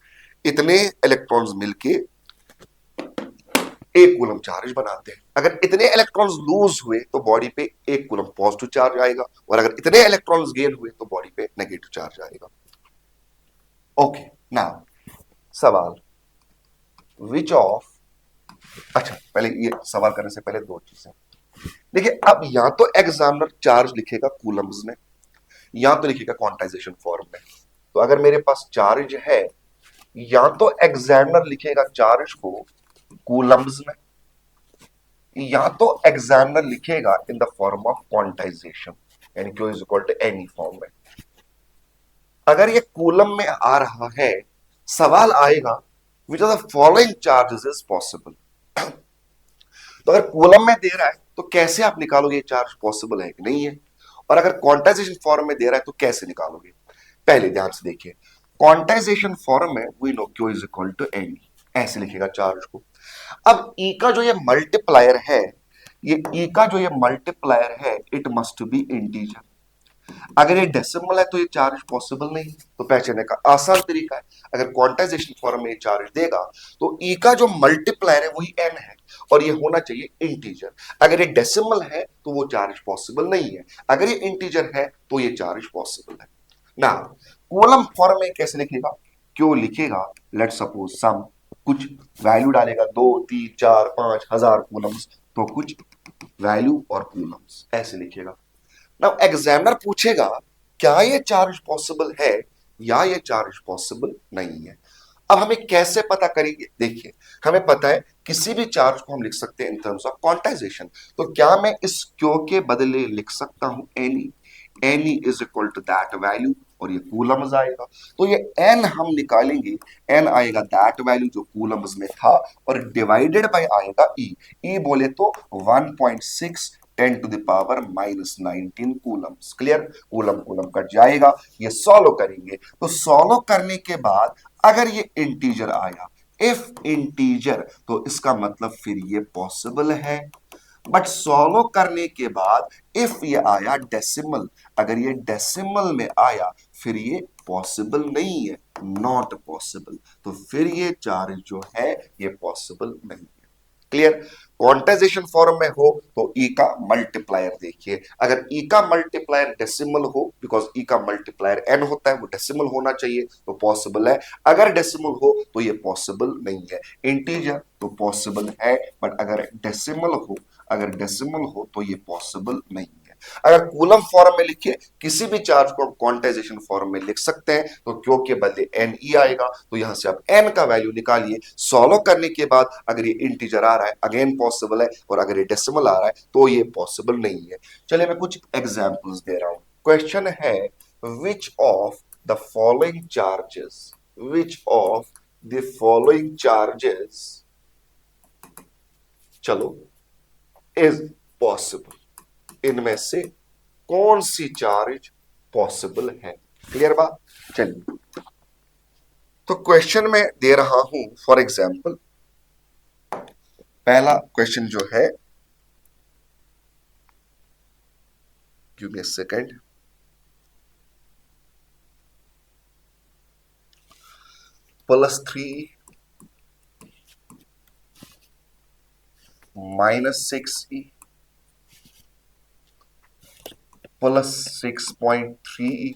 इतने इलेक्ट्रॉन्स मिलके एक कूलम चार्ज बनाते हैं। अगर इतने इलेक्ट्रॉन्स लूज हुए तो बॉडी पे एक कूलम पॉजिटिव चार्ज आएगा, और अगर इतने इलेक्ट्रॉन्स गेन हुए तो बॉडी पे नेगेटिव चार्ज आएगा। ओके, नाउ सवाल, विच ऑफ, अच्छा पहले ये सवाल करने से पहले दो चीजें देखिए। अब या तो एग्जामिनर चार्ज लिखेगा कूलम्स में, या तो लिखेगा क्वांटाइजेशन फॉर्म में। तो अगर मेरे पास चार्ज है, या तो एग्जामिनर लिखेगा चार्ज को कूलम्स में, या तो एग्जामिनर लिखेगा in the form of quantization, यानी Q is equal to n e form में। अगर ये कूलम में आ रहा है, सवाल आएगा which of the following charges is possible. तो अगर कूलम में दे रहा है तो कैसे आप निकालोगे ये चार्ज पॉसिबल है कि नहीं है, और अगर क्वांटाइजेशन फॉर्म में दे रहा है तो कैसे निकालोगे। पहले ध्यान से देखिए, क्वांटाइजेशन फॉर्म में we know Q is equal to n e, ऐसे लिखेगा चार्ज को। अब E का जो ये मल्टीप्लायर है, ये E का जो ये मल्टीप्लायर है, इट मस्ट बी इंटीजर। अगर ये डेसिमल है तो ये चार्ज पॉसिबल नहीं। तो पहचानने का आसान तरीका है, अगर क्वांटाइजेशन फॉर्म में ये चार्ज देगा तो E का जो मल्टीप्लायर है वही n है, और ये होना चाहिए इंटीजर। अगर ये डेसिमल है तो वो चार्ज पॉसिबल नहीं है, अगर ये इंटीजर है तो ये चार्ज पॉसिबल है ना। कूलम फॉर्म में कैसे लिखेगा, क्यों लिखेगा, लेट सपोज सम, कुछ वैल्यू डालेगा, 2 3 4 5 हजार कूलम्स, तो कुछ वैल्यू और कूलम्स ऐसे लिखेगा। नाउ एग्जामिनर पूछेगा क्या ये चार्ज पॉसिबल है या ये चार्ज पॉसिबल नहीं है। अब हमें कैसे पता करेंगे, देखिए हमें पता है किसी भी चार्ज को हम लिख सकते हैं इन टर्म्स ऑफ क्वांटाइजेशन। तो क्या मैं इस क्यू के बदले लिख सकता हूं n e, n e is equal to that value, और ये कूलम्स आएगा। तो ये एन हम निकालेंगे, एन आएगा दैट वैल्यू जो कूलम्स में था, और डिवाइडेड बाय आएगा ई, ई बोले तो 1.6 10 to the power -19 coulombs. Clear, coulomb coulomb cut जाएगा। ये सॉल्व करेंगे, तो सॉल्व करने के बाद अगर ये इंटीजर आया, इफ इंटीजर, तो इसका मतलब फिर ये पॉसिबल है। बट सॉल्व करने के बाद इफ ये आया डेसिमल, अगर ये डेसिमल में आया फिर ये पॉसिबल नहीं है, नॉट पॉसिबल। तो फिर ये चार्ज जो है ये पॉसिबल नहीं है। क्लियर, क्वांटाइजेशन फॉर्म में हो तो E का मल्टीप्लायर देखिए, अगर E का मल्टीप्लायर डेसिमल हो, बिकॉज E का मल्टीप्लायर n होता है, वो डेसिमल होना चाहिए तो पॉसिबल है। अगर डेसिमल हो तो ये पॉसिबल नहीं है। इंटीजर तो पॉसिबल है, बट अगर डेसिमल हो, अगर डेसिमल हो तो ये पॉसिबल नहीं है। अगर कूलम फॉर्म में लिखिए, किसी भी चार्ज को क्वांटाइजेशन फॉर्म में लिख सकते हैं, तो क्यू के बदले एन ई आएगा, तो यहां से आप एन का वैल्यू निकालिए। सॉल्व करने के बाद अगर ये इंटीजर आ रहा है अगेन पॉसिबल है, और अगर ये डेसिमल आ रहा है तो ये पॉसिबल नहीं है। चलिए मैं कुछ एग्जांपल्स दे रहा हूं। क्वेश्चन है which of the following charges, which of the following charges, चलो, इज पॉसिबल, इनमें से कौन सी चार्ज पॉसिबल है। क्लियर बात, चलिए तो क्वेश्चन में दे रहा हूं फॉर एग्जांपल, पहला क्वेश्चन जो है, give me a second, +3 -6e +6.3e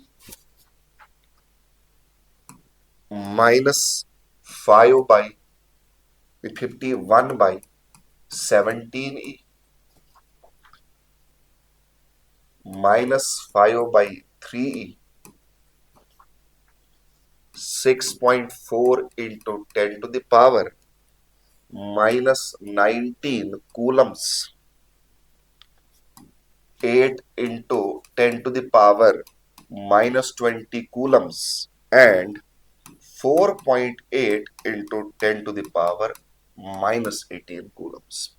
-5/51/17e -5/3e 6.4 into 10 to the power -19 coulombs, 8 into 10 to the power -20 coulombs, and 4.8 into 10 to the power -18 coulombs।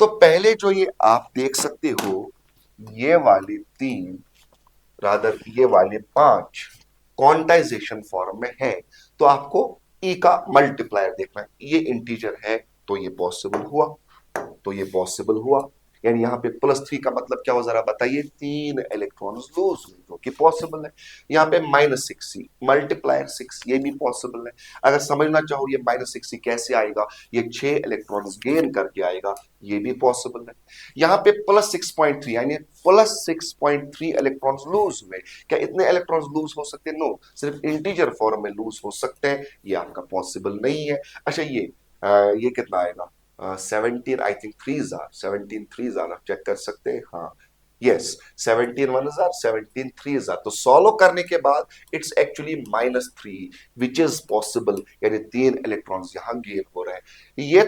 तो पहले जो ये आप देख सकते हो, ये वाले 3, रादर ये वाले 5 क्वांटाइजेशन फॉर्म में है, तो आपको ई का मल्टीप्लायर देखना है, ये इंटीजर है तो ये पॉसिबल हुआ, तो ये पॉसिबल हुआ। यानी यहाँ पे +3 का मतलब क्या हो, जरा बताइए, 3 इलेक्ट्रॉन्स लूज हुए जो कि पॉसिबल है। यहाँ पे -6 मल्टीप्लायर 6, ये भी पॉसिबल है। अगर समझना चाहो ये -6 कैसे आएगा, ये 6 इलेक्ट्रॉन्स गेन करके आएगा, ये भी पॉसिबल है। यहाँ पे +6.3 यानी +6.3 इलेक्ट्रॉन्स लूज हुए। क्या इतने इलेक्ट्रॉन्स लूज हो सकते हैं? नो, सिर्फ इंटीजर फॉर्म में लूज हो सकते हैं, ये आपका पॉसिबल नहीं है। अच्छा ये कितना आएगा, 17 आई थिंक 3 जार, 17 3 जार, आप चेक कर सकते हैं। हाँ यस, 17 1 जार, 17 3 जार। तो सॉल्व करने के बाद it's actually -3 which is possible, यानी 3 इलेक्ट्रॉन्स यहां गेन हो रहे हैं। ये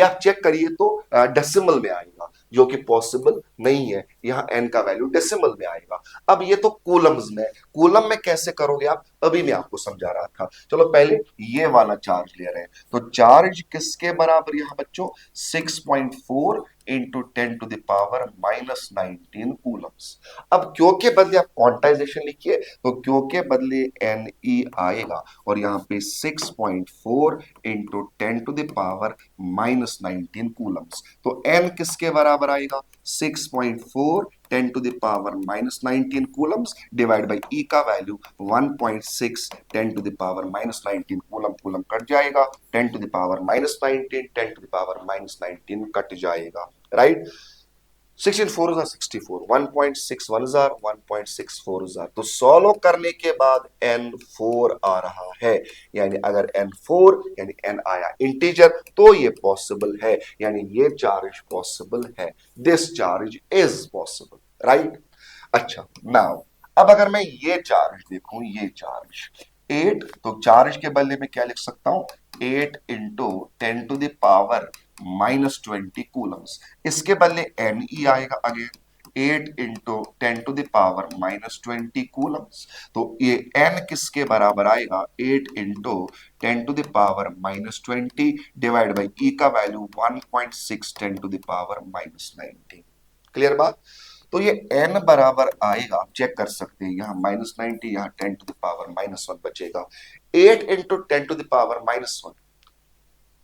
आप चेक करिए तो डेसिमल में आएगा, जो कि पॉसिबल नहीं है। यहाँ n का वैल्यू डेसिमल में आएगा। अब ये तो कूलम्स में, कूलम में कैसे करोगे आप, अभी मैं आपको समझा रहा था। चलो पहले ये वाला चार्ज ले रहे हैं, तो चार्ज किसके बराबर यहाँ बच्चों, 6.4 इंटू 10⁻⁻19 कूलम्स। अब क्यों के बदले आप क्वांटाइजेशन लिखिए, तो क्यों के बदले एन ई आएगा, और यहाँ पे 6.4 इंटू 10⁻⁻19 कूलम्स। तो n किसके बराबर आएगा, 6.4 10⁻⁻19 कूलम्स डिवाइड बाई ई का वैल्यू 1.6 10⁻⁻19 कूलम, कूलम कट जाएगा, 10⁻⁻19 10⁻⁻19 कट जाएगा, राइट। 16 4 64, 1.61 1.64 तो सॉल्व करने के बाद n4 आ रहा है। यानी अगर n4 यानी n आया इंटीजर तो ये पॉसिबल है, यानी ये चार्ज पॉसिबल है, this charge is possible, right. अच्छा नाउ अब अगर मैं ये चार्ज देखूं, ये चार्ज 8, तो चार्ज के बदले में क्या लिख सकता हूं, 8 इंटू 10⁻⁻20 कूलम्स। इसके बदले एन ई आएगा अगेन, 8 इंटू 10⁻⁻20 कूलम्स। तो ये n किसके बराबर आएगा, 8 इंटू 10⁻⁻20 डिवाइड बाई ई का वैल्यू 1.6 10⁻⁻19। क्लियर बात। तो ये n बराबर आएगा, आप चेक कर सकते हैं, यहाँ -90, यहाँ 10⁻⁻1 बचेगा। 8 इंटू 10⁻⁻1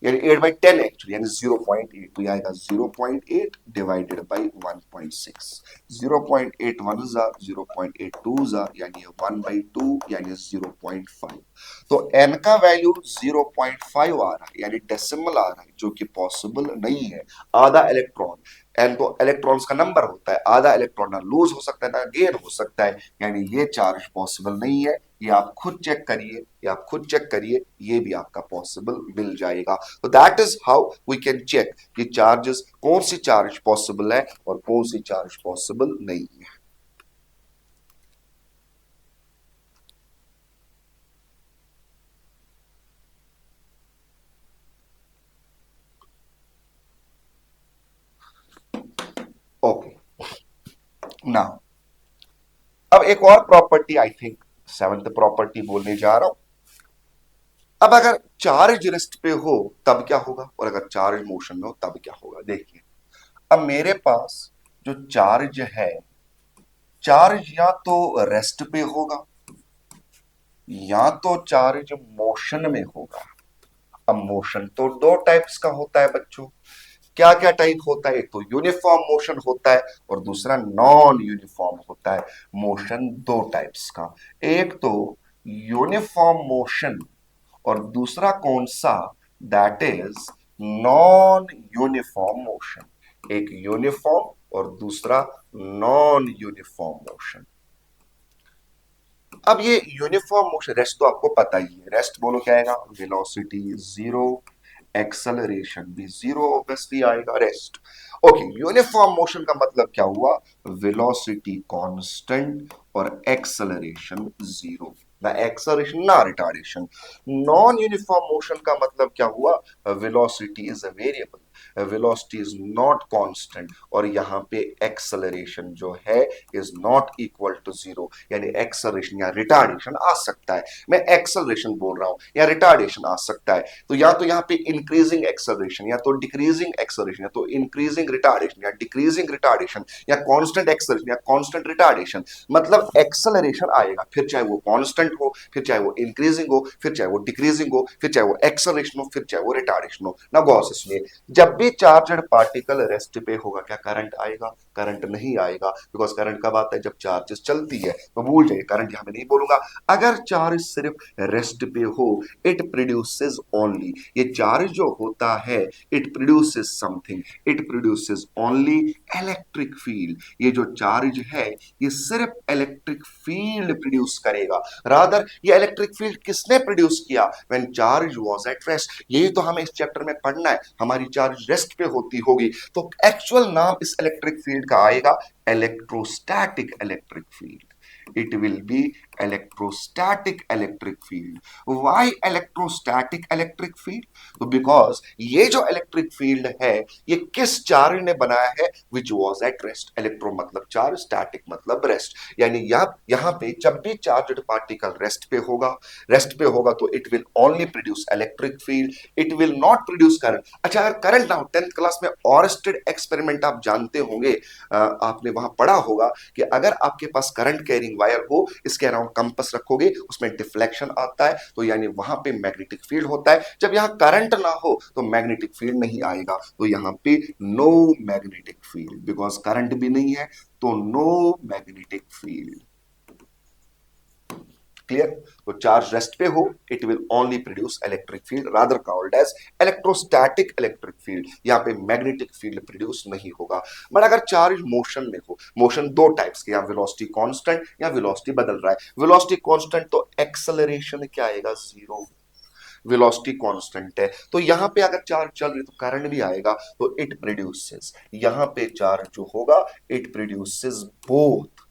यानी 8/10 एक्चुअली, यानी 0.8, तो आएगा 0.8 डिवाइडेड बाई 1.6। 0.8 1 जार, 0.8 2 जार, यानी 1/2 यानी 0.5। तो n का वैल्यू 0.5 आ रहा है, यानी डेसिमल आ रहा है, जो कि पॉसिबल नहीं है। आधा इलेक्ट्रॉन, n तो इलेक्ट्रॉन्स का नंबर होता है, आधा इलेक्ट्रॉन ना लूज हो सकता है ना गेन हो सकता है, यानी ये चार्ज पॉसिबल नहीं है। ये आप खुद चेक करिए, ये आप खुद चेक करिए, ये भी आपका पॉसिबल मिल जाएगा। तो that is how we can check कि चार्जेस, कौन सी चार्ज पॉसिबल है और कौन सी चार्ज पॉसिबल नहीं है। ओके नाउ अब एक और property, I think 7th property बोलने जा रहा हूं। अब अगर चार्ज रेस्ट पे हो तब क्या होगा, और अगर चार्ज मोशन में हो तब क्या होगा। देखिए अब मेरे पास जो चार्ज है, चार्ज या तो रेस्ट पे होगा या तो चार्ज मोशन में होगा। अब मोशन तो दो टाइप्स का होता है बच्चों, क्या क्या टाइप होता है, एक तो यूनिफॉर्म मोशन होता है और दूसरा नॉन यूनिफॉर्म होता है। मोशन दो टाइप्स का, एक तो यूनिफॉर्म मोशन और दूसरा कौन सा, that is non uniform motion. एक यूनिफॉर्म और दूसरा नॉन यूनिफॉर्म मोशन। अब ये यूनिफॉर्म मोशन, रेस्ट तो आपको पता ही है, रेस्ट बोलो क्या आएगा, वेलोसिटी जीरो, एक्सेलरेशन भी जीरो ऑब्वियसली आएगा, रेस्ट। ओके, यूनिफॉर्म मोशन का मतलब क्या हुआ, वेलोसिटी कांस्टेंट और एक्सेलरेशन जीरो, ना एक्सेलरेशन ना रिटार्डेशन। नॉन यूनिफॉर्म मोशन का मतलब क्या हुआ, velocity is a variable, velocity is not constant और यहाँ पे एक्सेलरेशन जो है is not equal to zero, यानी एक्सेलरेशन या रिटार्डेशन आ सकता है। मैं एक्सेलरेशन बोल रहा हूं या रिटार्डेशन आ सकता है, तो या तो यहाँ पे इंक्रीजिंग एक्सेलरेशन या तो डिक्रीजिंग एक्सेलरेशन या तो इंक्रीजिंग रिटार्डेशन या डिक्रीजिंग रिटार्डेशन या कांस्टेंट एक्सेलरेशन या कांस्टेंट रिटार्डेशन, मतलब एक्सेलरेशन आएगा, फिर चाहे वो कांस्टेंट हो, फिर चाहे वो इंक्रीजिंग हो, फिर चाहे वो डिक्रीजिंग हो, फिर चाहे वो एक्सेलरेशन हो, फिर चाहे वो रिटार्डेशन हो। ना गौर से सुनिए, जब भी चार्जड पार्टिकल रेस्ट पे होगा क्या करंट आएगा? करंट नहीं आएगा, बिकॉज करंट कब आता है? जब चार्जेस चलती है। तो भूल जाइए, करंट यहां मैं नहीं बोलूंगा। अगर चार्ज सिर्फ रेस्ट पे हो, इट प्रोड्यूसेस ओनली, ये चार्ज जो होता है it produces something, it produces only electric field. ये जो चार्ज है ये सिर्फ इलेक्ट्रिक फील्ड प्रोड्यूस करेगा। रादर ये इलेक्ट्रिक फील्ड किसने प्रोड्यूस किया? When charge was at rest. यही तो हमें इस चैप्टर में पढ़ना है, हमारी चार्ज रेस्ट पे होती होगी, तो एक्चुअल नाम इस इलेक्ट्रिक फील्ड का आएगा electrostatic electric field. It will be electrostatic electric field. Why electrostatic electric field? तो because ये जो इलेक्ट्रिक फील्ड है ये किस चार्ज ने बनाया है? Which was at rest. Electro मतलब चार्ज, स्टैटिक मतलब रेस्ट, यानी यहाँ पे जब भी चार्जड पार्टिकल रेस्ट पे होगा तो it will only produce electric field, it will not produce current. अच्छा, अगर करंट ना हो, 10th क्लास में ऑरस्टेड एक्सपेरिमेंट आप जानते होंगे, आपने वहां पढ़ा होगा कि अगर आपके पास करंट कैरिंग वायर हो, इसके अराउंड कंपास रखोगे, उसमें डिफ्लेक्शन आता है, तो यानी वहां पे मैग्नेटिक फील्ड होता है। जब यहां करंट ना हो तो मैग्नेटिक फील्ड नहीं आएगा, तो यहां पे no magnetic field, because current भी नहीं है तो नो मैग्नेटिक फील्ड। क्लियर? तो चार्ज रेस्ट पे हो, it will only produce electric field, rather called as electrostatic electric field. यहाँ पे मैग्नेटिक फील्ड प्रोड्यूस नहीं होगा। बट अगर चार्ज मोशन में हो, मोशन दो टाइप्स के, या वेलोसिटी कांस्टेंट या वेलोसिटी बदल रहा है। वेलोसिटी कांस्टेंट तो एक्सेलरेशन क्या आएगा? जीरो। वेलोसिटी कांस्टेंट है तो यहां पे अगर चार्ज चल रही तो करंट भी आएगा, तो इट प्रोड्यूसेस, यहां पे चार्ज जो होगा it produces both,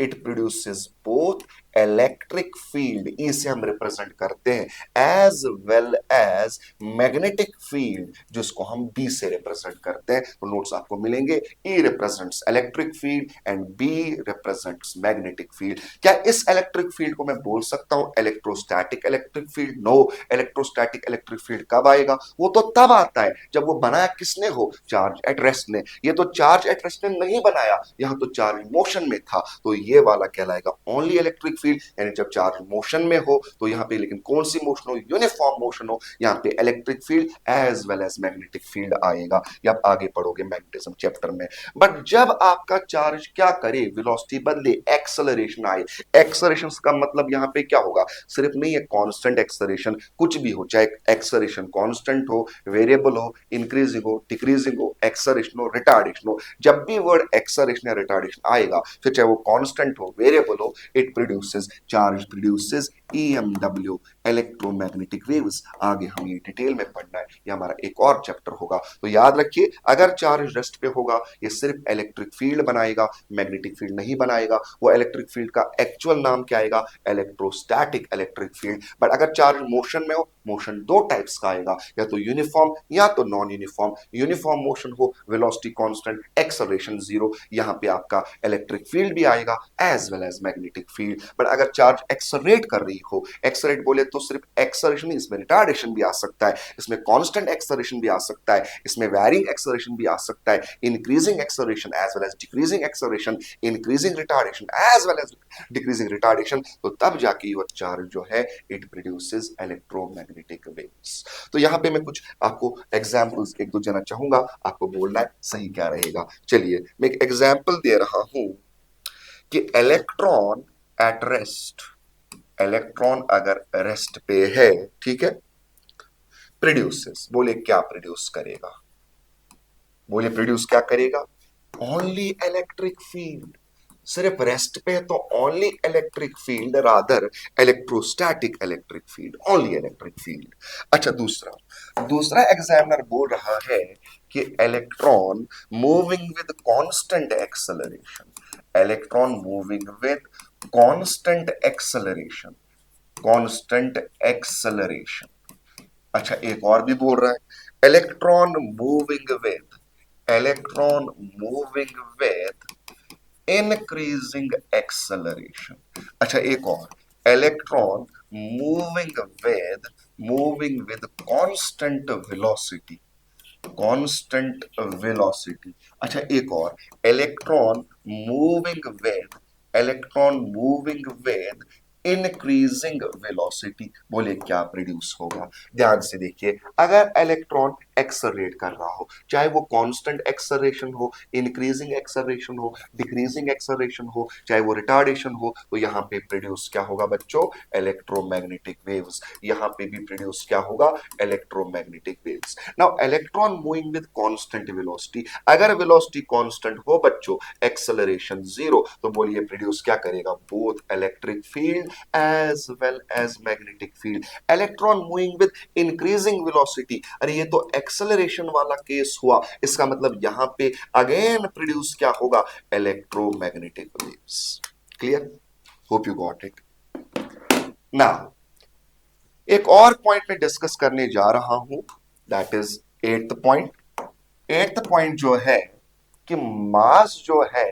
it produces both electric field, इसे हम रिप्रेजेंट करते हैं, as well as magnetic field, जिसको हम बी से रिप्रेजेंट करते हैं। तो नोट्स आपको मिलेंगे, E represents electric field and B represents magnetic field. क्या इस इलेक्ट्रिक फील्ड को मैं बोल सकता हूं electrostatic electric field? No. Electrostatic electric field कब आएगा? वो तो तब आता है जब वो बनाया किसने हो? चार्ज एट रेस्ट ने। ये तो चार्ज एट रेस्ट ने नहीं बनाया, यहां तो चार्ज मोशन में था, तो ये वाला कहलाएगा ओनली इलेक्ट्रिक फील्ड, यानी जब चार्ज मोशन में हो तो यहां पे, लेकिन कौन सी मोशन हो? यूनिफॉर्म मोशन हो, यहां पे electric field as well as magnetic field आएगा। ये आप आगे पढ़ोगे मैग्नेटिज्म चैप्टर में। बट जब आपका चार्ज क्या करे? वेलोसिटी बदले, एक्सेलरेशन आए। एक्सेलरेशन का मतलब यहां पे क्या होगा? सिर्फ नहीं है कांस्टेंट एक्सेलरेशन, कुछ भी हो, चाहे एक्सेलरेशन कांस्टेंट हो, वेरिएबल हो, इंक्रीजिंग हो, डिक्रीजिंग हो, एक्सेलरेशन हो, रिटार्डेशन हो, जब भी वर्ड एक्सेलरेशन या रिटार्डेशन आएगा, फिर चाहे वो कांस्टेंट हो, वेरिएबल हो, it produces, charge produces EMW, electromagnetic waves. आगे हम ये डिटेल में पढ़ना है, ये हमारा एक और चैप्टर होगा। तो याद रखिए, अगर चार्ज रेस्ट पे होगा ये सिर्फ इलेक्ट्रिक फील्ड बनाएगा, मैग्नेटिक फील्ड नहीं बनाएगा। वो इलेक्ट्रिक फील्ड का एक्चुअल नाम क्या आएगा? Electrostatic electric field. बट अगर चार्ज मोशन में हो, मोशन दो टाइप्स का आएगा, या तो यूनिफॉर्म या तो नॉन यूनिफॉर्म। यूनिफॉर्म मोशन हो, वेलोसिटी कांस्टेंट, एक्सेलरेशन जीरो, यहां पे आपका इलेक्ट्रिक फील्ड भी आएगा as well as magnetic field. But अगर चार्ज एक्सेलरेट कर रही हो, एक्सेलरेट बोले तो सिर्फ एक्सेलरेशन, इसमें रिटार्डेशन भी आ सकता है, इसमें कांस्टेंट एक्सेलरेशन भी आ सकता है, इसमें वैरिंग एक्सेलरेशन भी आ सकता है, increasing acceleration as well as decreasing acceleration, increasing retardation as well as decreasing retardation. तो तब जाके योर चार्ज जो है इट प्रोड्यूसेस इलेक्ट्रोमैग्नेटिक वेव्स। तो यहां पे मैं कुछ आपको एग्जांपल्स एक दो देना चाहूंगा, आपको बोलना है सही क्या रहेगा। चलिए मैं एक एग्जांपल दे रहा हूं कि इलेक्ट्रॉन एट रेस्ट, इलेक्ट्रॉन अगर रेस्ट पे है, ठीक है, प्रोड्यूसेस, बोले क्या प्रोड्यूस करेगा? बोले प्रोड्यूस क्या करेगा? Only electric field. सिर्फ रेस्ट पे है तो only electric field, rather electrostatic electric field, only electric field. अच्छा, दूसरा दूसरा एग्जामिनर बोल रहा है कि electron moving with constant acceleration, electron moving with constant acceleration, constant acceleration. अच्छा एक और भी बोल रहा है, electron moving with increasing acceleration. अच्छा एक और, electron moving moving with constant velocity, constant velocity. अच्छा एक और, electron moving electron moving with increasing velocity. बोले क्या प्रोड्यूस होगा? ध्यान से देखिए, अगर इलेक्ट्रॉन एक्सलरेट कर रहा हो, चाहे वो कांस्टेंट एक्सलरेशन हो, इंक्रीजिंग एक्सलरेशन हो, डिक्रीजिंग एक्सलरेशन हो, चाहे वो रिटार्डेशन हो, तो यहाँ पे प्रोड्यूस क्या होगा बच्चों? Electromagnetic waves. यहाँ पे भी प्रोड्यूस क्या होगा? Electromagnetic waves. Now electron moving with constant velocity, अगर वेलोसिटी कांस्टेंट हो बच्चों, एक्सेलरेशन जीरो, तो बोलिए प्रोड्यूस क्या करेगा? Both electric field as well as magnetic field. Electron moving with increasing velocity, अरे ये तो एक्सेलरेशन वाला केस हुआ, इसका मतलब यहां पे अगेन प्रोड्यूस क्या होगा? Electromagnetic waves. Clear? Hope you got it. Now एक और पॉइंट में डिस्कस करने जा रहा हूं, that is eighth point. Eighth point जो है कि मास जो है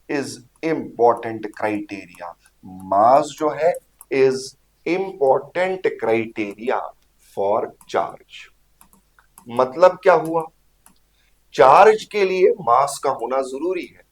इज इंपॉर्टेंट क्राइटेरिया। मास जो है is important criteria for charge. मतलब क्या हुआ? चार्ज के लिए मास का होना जरूरी है,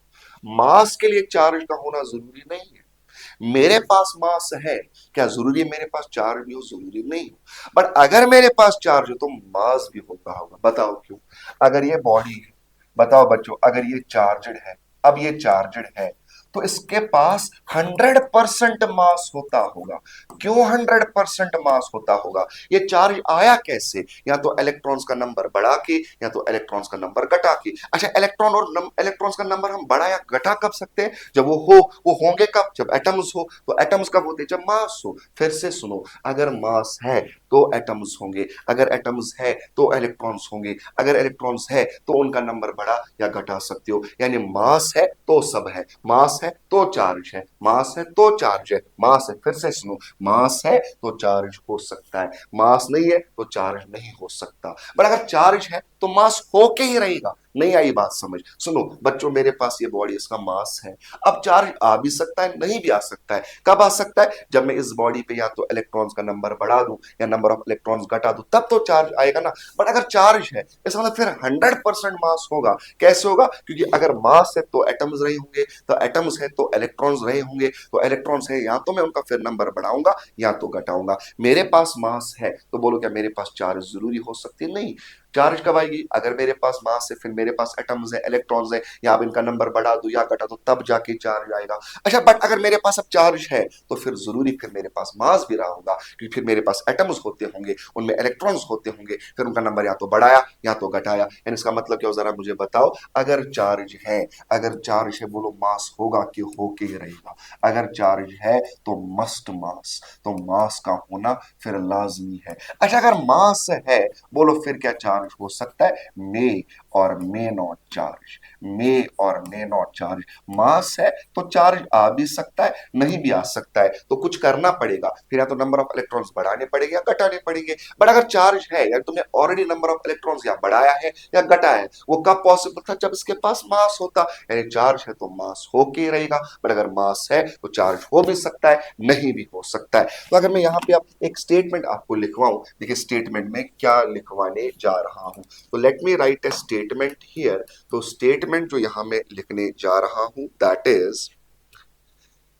मास के लिए चार्ज का होना जरूरी नहीं है। मेरे पास मास है, क्या जरूरी है मेरे पास चार्ज भी हो? जरूरी नहीं हो। बट अगर मेरे पास चार्ज हो तो मास भी होगा। बताओ क्यों? अगर ये बॉडी है, बताओ बच्चों, अगर ये चार्जड है, अब ये चार्जड है, तो इसके पास 100% मास होता होगा। क्यों 100% मास होता होगा? ये चार्ज आया कैसे? या तो इलेक्ट्रॉन्स का नंबर बढ़ा के, या तो इलेक्ट्रॉन्स का नंबर घटा के। अच्छा इलेक्ट्रॉन और इलेक्ट्रॉन्स का नंबर हम बढ़ा या घटा कब सकते हैं? जब वो हो, वो होंगे कब? जब एटम्स हो। तो एटम्स कब होते हैं? जब मास हो। फिर से सुनो, अगर मास है तो एटम्स होंगे, अगर एटम्स है तो इलेक्ट्रॉन्स होंगे, अगर इलेक्ट्रॉन्स है तो उनका नंबर बढ़ा या घटा सकते हो। यानी मास है तो सब है, मास है तो चार्ज है, मास है तो चार्ज है, मास है, फिर से सुनो, मास है तो चार्ज हो सकता है, मास नहीं है तो चार्ज नहीं हो सकता। बट अगर चार्ज है तो मास होके ही रहेगा। नहीं आई बात समझ? सुनो बच्चों, मेरे पास ये बॉडी, इसका मास है, अब चार्ज आ भी सकता है, नहीं भी आ सकता है। कब आ सकता है? जब मैं इस बॉडी पे या तो इलेक्ट्रॉन्स का नंबर बढ़ा दूं या नंबर ऑफ इलेक्ट्रॉन्स घटा दूं, तब तो चार्ज आएगा ना। बट अगर चार्ज है, इसका मतलब फिर 100% मास होगा। कैसे होगा? क्योंकि अगर मास है तो एटम्स रहे होंगे, तो एटम्स है तो इलेक्ट्रॉन्स रहे होंगे, तो इलेक्ट्रॉन्स है या तो मैं उनका फिर नंबर बढ़ाऊंगा या तो घटाऊंगा। मेरे पास मास है तो बोलो क्या मेरे पास चार्ज जरूरी हो सकती है? नहीं। चार्ज कब आएगी? अगर मेरे पास मास है, फिर मेरे पास एटम्स है, इलेक्ट्रॉन्स है, या अब इनका नंबर बढ़ा दो या घटा दो, तब जाके चार्ज आएगा। अच्छा बट अगर मेरे पास अब चार्ज है तो फिर जरूरी फिर मेरे पास मास भी रहा होगा, क्योंकि फिर मेरे पास एटम्स होते होंगे, उनमें इलेक्ट्रॉन्स होते होंगे, फिर उनका नंबर या तो बढ़ाया या तो घटाया। यानी इसका मतलब क्या हो? जरा मुझे बताओ, अगर चार्ज है, अगर चार्ज है, बोलो मास होगा कि होके ही रहेगा? अगर चार्ज है तो मस्ट मास, तो मास का होना फिर लाजमी है। अच्छा अगर मास है, बोलो फिर क्या चार्ज हो सकता है? मे और मे नॉट चार्ज, मे और मे नॉट चार्ज। मास है तो चार्ज आ भी सकता है, नहीं भी आ सकता है, तो कुछ करना पड़ेगा, फिर या तो नंबर ऑफ इलेक्ट्रॉन्स बढ़ाने पड़ेंगे या घटाने पड़ेंगे। बट अगर चार्ज है या तुमने ऑलरेडी नंबर ऑफ इलेक्ट्रॉन्स या बढ़ाया है या घटाया है, वो कब पॉसिबल था? जब इसके पास मास होता। यानी चार्ज है तो मास होके ही रहेगा, बट अगर मास है तो चार्ज हो भी सकता है, नहीं भी हो सकता है। तो अगर मैं यहाँ पे आप एक स्टेटमेंट आपको लिखवाऊं, देखिए स्टेटमेंट में क्या लिखवाने जा रहा हूं, तो let me right A statement here. तो स्टेटमेंट जो यहां मैं लिखने जा रहा हूं, that is,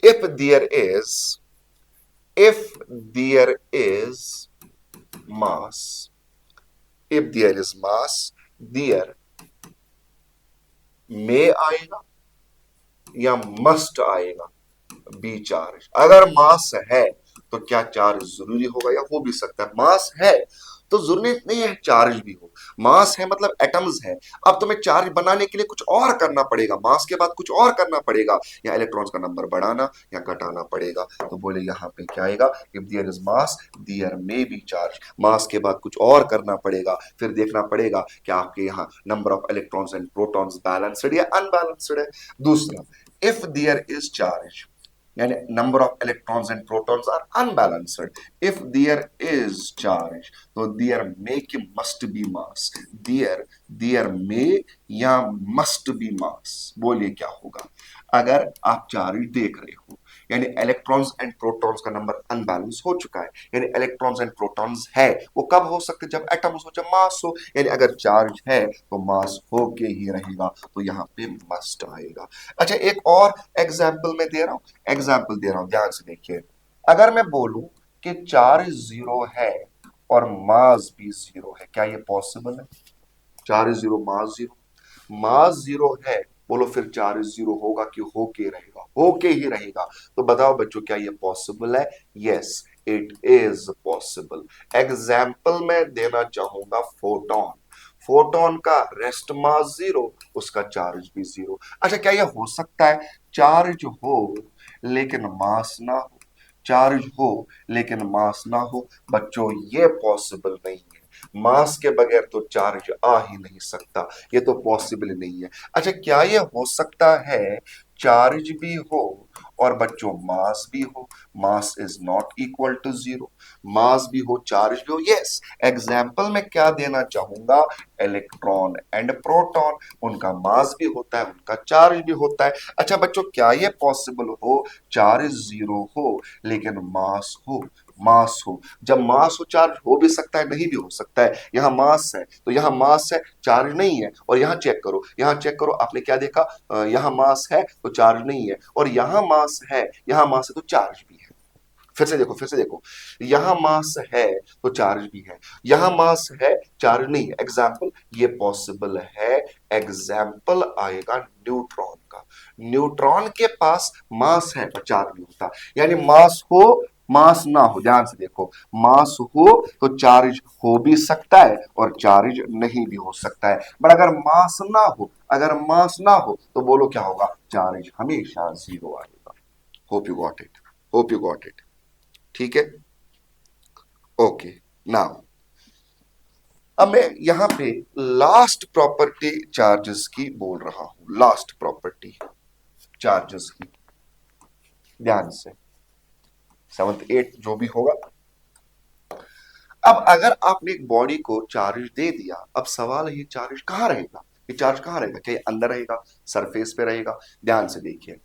if there is if there is mass, if there is mass, there may आएगा या मस्ट आएगा, बी चार्ज। अगर मास है तो क्या चार्ज जरूरी होगा? या हो भी सकता है। मास है तो जरूरी नहीं है चार्ज भी हो। मास है मतलब एटम्स है। अब तुम्हें चार्ज बनाने के लिए कुछ और करना पड़ेगा, मास के बाद कुछ और करना पड़ेगा, या इलेक्ट्रॉन्स का नंबर बढ़ाना या घटाना पड़ेगा। तो बोले यहाँ पे क्या आएगा? If there is mass there may be charge. Mass के बाद कुछ और करना पड़ेगा, फिर देखना पड़ेगा कि आपके यहाँ number of electrons and protons balanced या अनबैलेंस्ड है। दूसरा, इफ देयर इज चार्ज, यानी number of electrons and protons are unbalanced. If there is charge तो देयर मे के must be mass. There may या मस्ट बी मास. बोलिए क्या होगा अगर आप चार्ज देख रहे हो, यानी इलेक्ट्रॉन्स एंड प्रोटॉन्स का नंबर अनबैलेंस हो चुका है, यानी इलेक्ट्रॉन्स एंड प्रोटॉन्स है, वो कब हो सकते जब एटम्स हो, जब मास हो. यानी अगर चार्ज है तो मास हो के ही रहेगा, तो यहाँ पे मस्ट आएगा. अच्छा एक और एग्जाम्पल मैं दे रहा हूं, एग्जाम्पल दे रहा हूं, ध्यान से देखिए. अगर मैं बोलूं कि चार्ज जीरो है और मास भी जीरो है, क्या ये पॉसिबल है? Charge zero mass zero, mass zero है, बोलो फिर चार्ज जीरो होगा कि होके रहेगा? होके ही रहेगा. तो बताओ बच्चों क्या ये पॉसिबल है? Yes it is possible. Example मैं देना चाहूंगा फोटोन. फोटोन का रेस्ट मास जीरो, उसका चार्ज भी जीरो. अच्छा क्या यह हो सकता है चार्ज हो लेकिन मास ना हो, चार्ज हो लेकिन मास ना हो? बच्चों ये पॉसिबल नहीं है. मास के बगैर तो चार्ज आ ही नहीं सकता, ये तो पॉसिबल नहीं है. अच्छा क्या ये हो सकता है चार्ज भी हो और बच्चों मास भी हो? Mass is not equal to zero. Mass भी हो चार्ज भी हो, यस. एग्जाम्पल में क्या देना चाहूंगा, इलेक्ट्रॉन एंड प्रोटॉन, उनका मास भी होता है, उनका चार्ज भी होता है. अच्छा बच्चों क्या ये पॉसिबल हो चार्ज जीरो हो लेकिन मास हो? मास हो, जब मास हो चार्ज हो भी सकता है, नहीं भी हो सकता है. यहाँ मास है तो यहाँ मास है, चार्ज नहीं है. और यहाँ चेक करो, यहाँ चेक करो, आपने क्या देखा, यहाँ मास है तो चार्ज नहीं है, और यहाँ मास है, यहाँ मास है तो चार्ज भी है. फिर से देखो, फिर से देखो, यहाँ मास है तो चार्ज भी है, यहाँ मास है चार्ज नहीं है. एग्जाम्पल ये पॉसिबल है. एग्जाम्पल आएगा न्यूट्रॉन का. न्यूट्रॉन के पास मास है पर चार्ज नहीं होता. यानी मास हो मास ना हो, ध्यान से देखो, मास हो तो चार्ज हो भी सकता है और चार्ज नहीं भी हो सकता है. बट अगर मास ना हो, अगर मास ना हो तो बोलो क्या होगा, चार्ज हमेशा जीरो आएगा. Hope you got it, hope you got it. ठीक है, ओके. नाउ अब मैं यहां पे लास्ट प्रॉपर्टी चार्जेस की बोल रहा हूं, लास्ट प्रॉपर्टी चार्जेस की. ध्यान से, सेवंथ एट जो भी होगा. अब अगर आपने एक बॉडी को चार्ज दे दिया, अब सवाल है ये चार्ज कहां रहेगा, ये चार्ज कहां रहेगा? क्या ये अंदर रहेगा, सरफेस पे रहेगा? ध्यान से देखिए,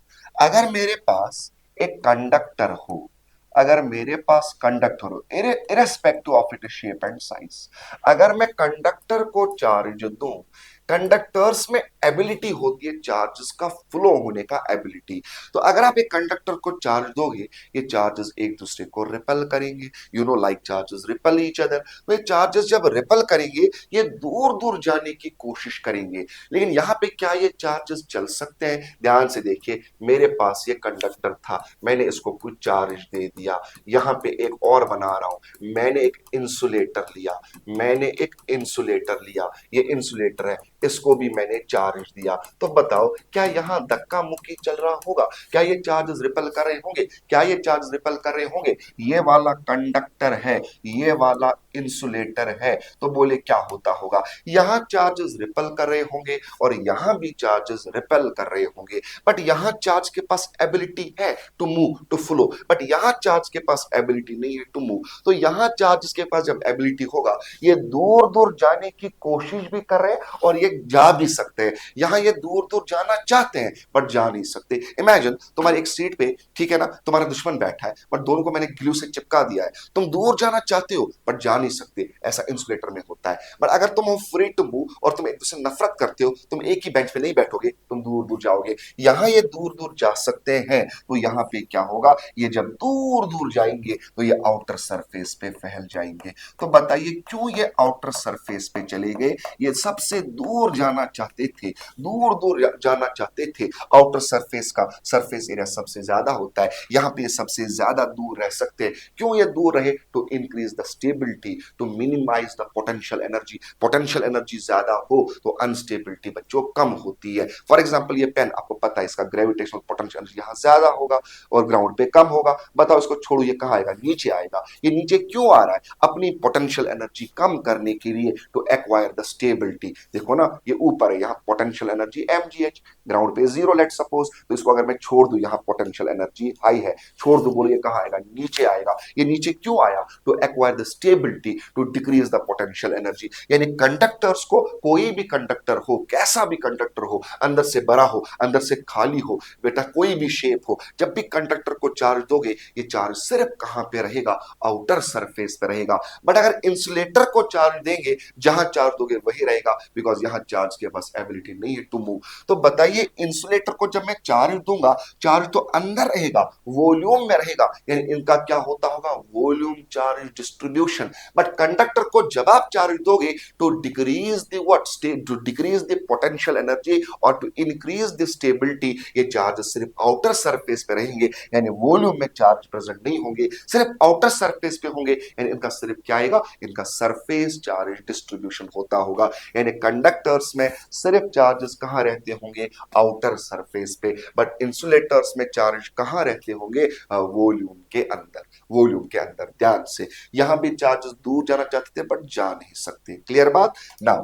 अगर मेरे पास एक कंडक्टर हो, अगर मेरे पास कंडक्टर हो, irrespective of it shape and size, अगर मैं कंडक्टर को चार्ज दूं, कंडक्टर्स में एबिलिटी होती है चार्जेस का फ्लो होने का एबिलिटी. तो अगर आप एक कंडक्टर को चार्ज दोगे, ये चार्जेस एक दूसरे को रिपेल करेंगे, you know like charges repel each other. तो ये चार्जेस जब रिपेल करेंगे ये दूर दूर जाने की कोशिश करेंगे. लेकिन यहाँ पे क्या ये चार्जेस चल सकते हैं? ध्यान से देखिए, मेरे पास ये कंडक्टर था, मैंने इसको कुछ चार्ज दे दिया. यहाँ पे एक और बना रहा हूं, मैंने एक इंसुलेटर लिया, मैंने एक इंसुलेटर लिया, ये इंसुलेटर है, इसको भी मैंने चार्ज दिया. तो बताओ क्या यहाँ धक्का मुक्की चल रहा होगा? क्या ये चार्जेस रिपेल कर रहे होंगे? क्या ये चार्ज रिपेल कर रहे होंगे? ये वाला कंडक्टर है, ये वाला इंसुलेटर है, तो बोले क्या होता होगा, यहाँ चार्जेस रिपेल कर रहे होंगे और यहाँ भी चार्जेस रिपेल कर रहे होंगे. बट यहाँ चार्ज के पास एबिलिटी है to move, to flow, but यहाँ चार्ज के पास एबिलिटी नहीं है टू मूव. तो यहाँ चार्जेस के पास जब एबिलिटी होगा, ये दूर दूर जाने की कोशिश भी कर रहे हैं और ये जा भी सकते हैं. यहाँ ये दूर दूर जाना चाहते हैं बट जा नहीं सकते. इमेजिन तुम्हारी एक सीट पे, ठीक है ना, तुम्हारा दुश्मन बैठा है बट दोनों को मैंने ग्लू से चिपका दिया है, तुम दूर जाना चाहते हो बट जा नहीं सकते. ऐसा इंसुलेटर में होता है. बट अगर तुम हो फ्री टू मूव और तुम एक दूसरे नफरत करते हो, तुम एक ही बेंच पे नहीं बैठोगे, तुम दूर दूर जाओगे. यहाँ ये दूर दूर जा सकते हैं, तो यहाँ पे क्या होगा, ये जब दूर दूर जाएंगे तो ये आउटर सरफेस पे फैल जाएंगे. तो बताइए क्यों ये आउटर सरफेस पे चले गए? ये सबसे दूर जाना चाहते थे, दूर दूर जाना चाहते थे. आउटर सरफेस का सरफेस एरिया सबसे ज्यादा होता है, यहाँ पे सबसे ज्यादा दूर रह सकते हैं. क्यों ये दूर रहे? To increase the stability, to minimize the potential energy. Potential energy ज्यादा हो तो अनस्टेबिलिटी बच्चों कम होती है. फॉर एग्जाम्पल ये पेन, आपको पता है इसका ग्रेविटेशनल पोटेंशियल एनर्जी यहाँ ज्यादा होगा और ग्राउंड पे कम होगा. बताओ इसको छोड़ो, ये कहाँ आएगा, नीचे आएगा. ये नीचे क्यों आ रहा है? अपनी पोटेंशियल एनर्जी कम करने के लिए, टू एक्वायर द स्टेबिलिटी. देखो ना, ये ऊपर है, यहाँ पोटेंशियल एनर्जी mgh, ग्राउंड पे जीरो लेट सपोज, तो इसको अगर मैं छोड़ दूं, यहाँ पोटेंशियल एनर्जी हाई है, छोड़ दूं, बोलो ये कहाँ आएगा, नीचे आएगा। ये नीचे क्यों आया, to acquire the stability, to decrease the potential energy. यानी कंडक्टर्स को, कोई भी कंडक्टर हो, कैसा भी कंडक्टर हो, अंदर से बड़ा हो, अंदर से खाली हो, बेटा कोई भी शेप हो, जब भी कंडक्टर को चार्ज दोगे, ये चार्ज सिर्फ कहां पे रहेगा, आउटर सरफेस पे रहेगा। बट अगर इंसुलेटर को चार्ज देंगे, जहां चार्ज दोगे वही रहेगा, बिकॉज यहां चार्ज के पास एबिलिटी नहीं है टू मूव। तो बताइए, इंसुलेटर को जब मैं चार्ज दूंगा, चार्ज तो अंदर रहेगा, वॉल्यूम में रहेगा, यानी इनका क्या होता होगा, volume charge distribution. But conductor को जब आप चार्ज दोगे, to decrease the what state, to decrease the potential energy और टू इंक्रीज द स्टेबिलिटी, ये चार्ज सिर्फ आउटर सरफेस पे रहेंगे, यानी वॉल्यूम में चार्ज प्रेजेंट नहीं होंगे, सिर्फ आउटर सरफेस पे होंगे। यानी इनका सिर्फ क्या आएगा, इनका सरफेस चार्ज डिस्ट्रीब्यूशन होता होगा। यानी कंडक्टर्स में सिर्फ चार्जेस कहां रहते होंगे, आउटर सरफेस पे, बट इंसुलेटर्स में चार्ज कहां रहते होंगे, वॉल्यूम के अंदर, वॉल्यूम के अंदर। ध्यान से, यहां भी चार्जेस दूर जाना चाहते थे बट जा नहीं सकते। क्लियर बात ना,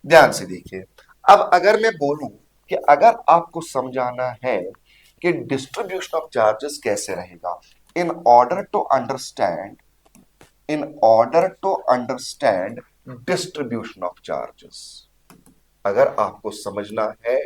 ध्यान से देखिए। अब अगर मैं बोलूं कि अगर आपको समझाना है कि डिस्ट्रीब्यूशन ऑफ चार्जेस कैसे रहेगा, in order to understand, in order to understand distribution of charges, अगर आपको समझना है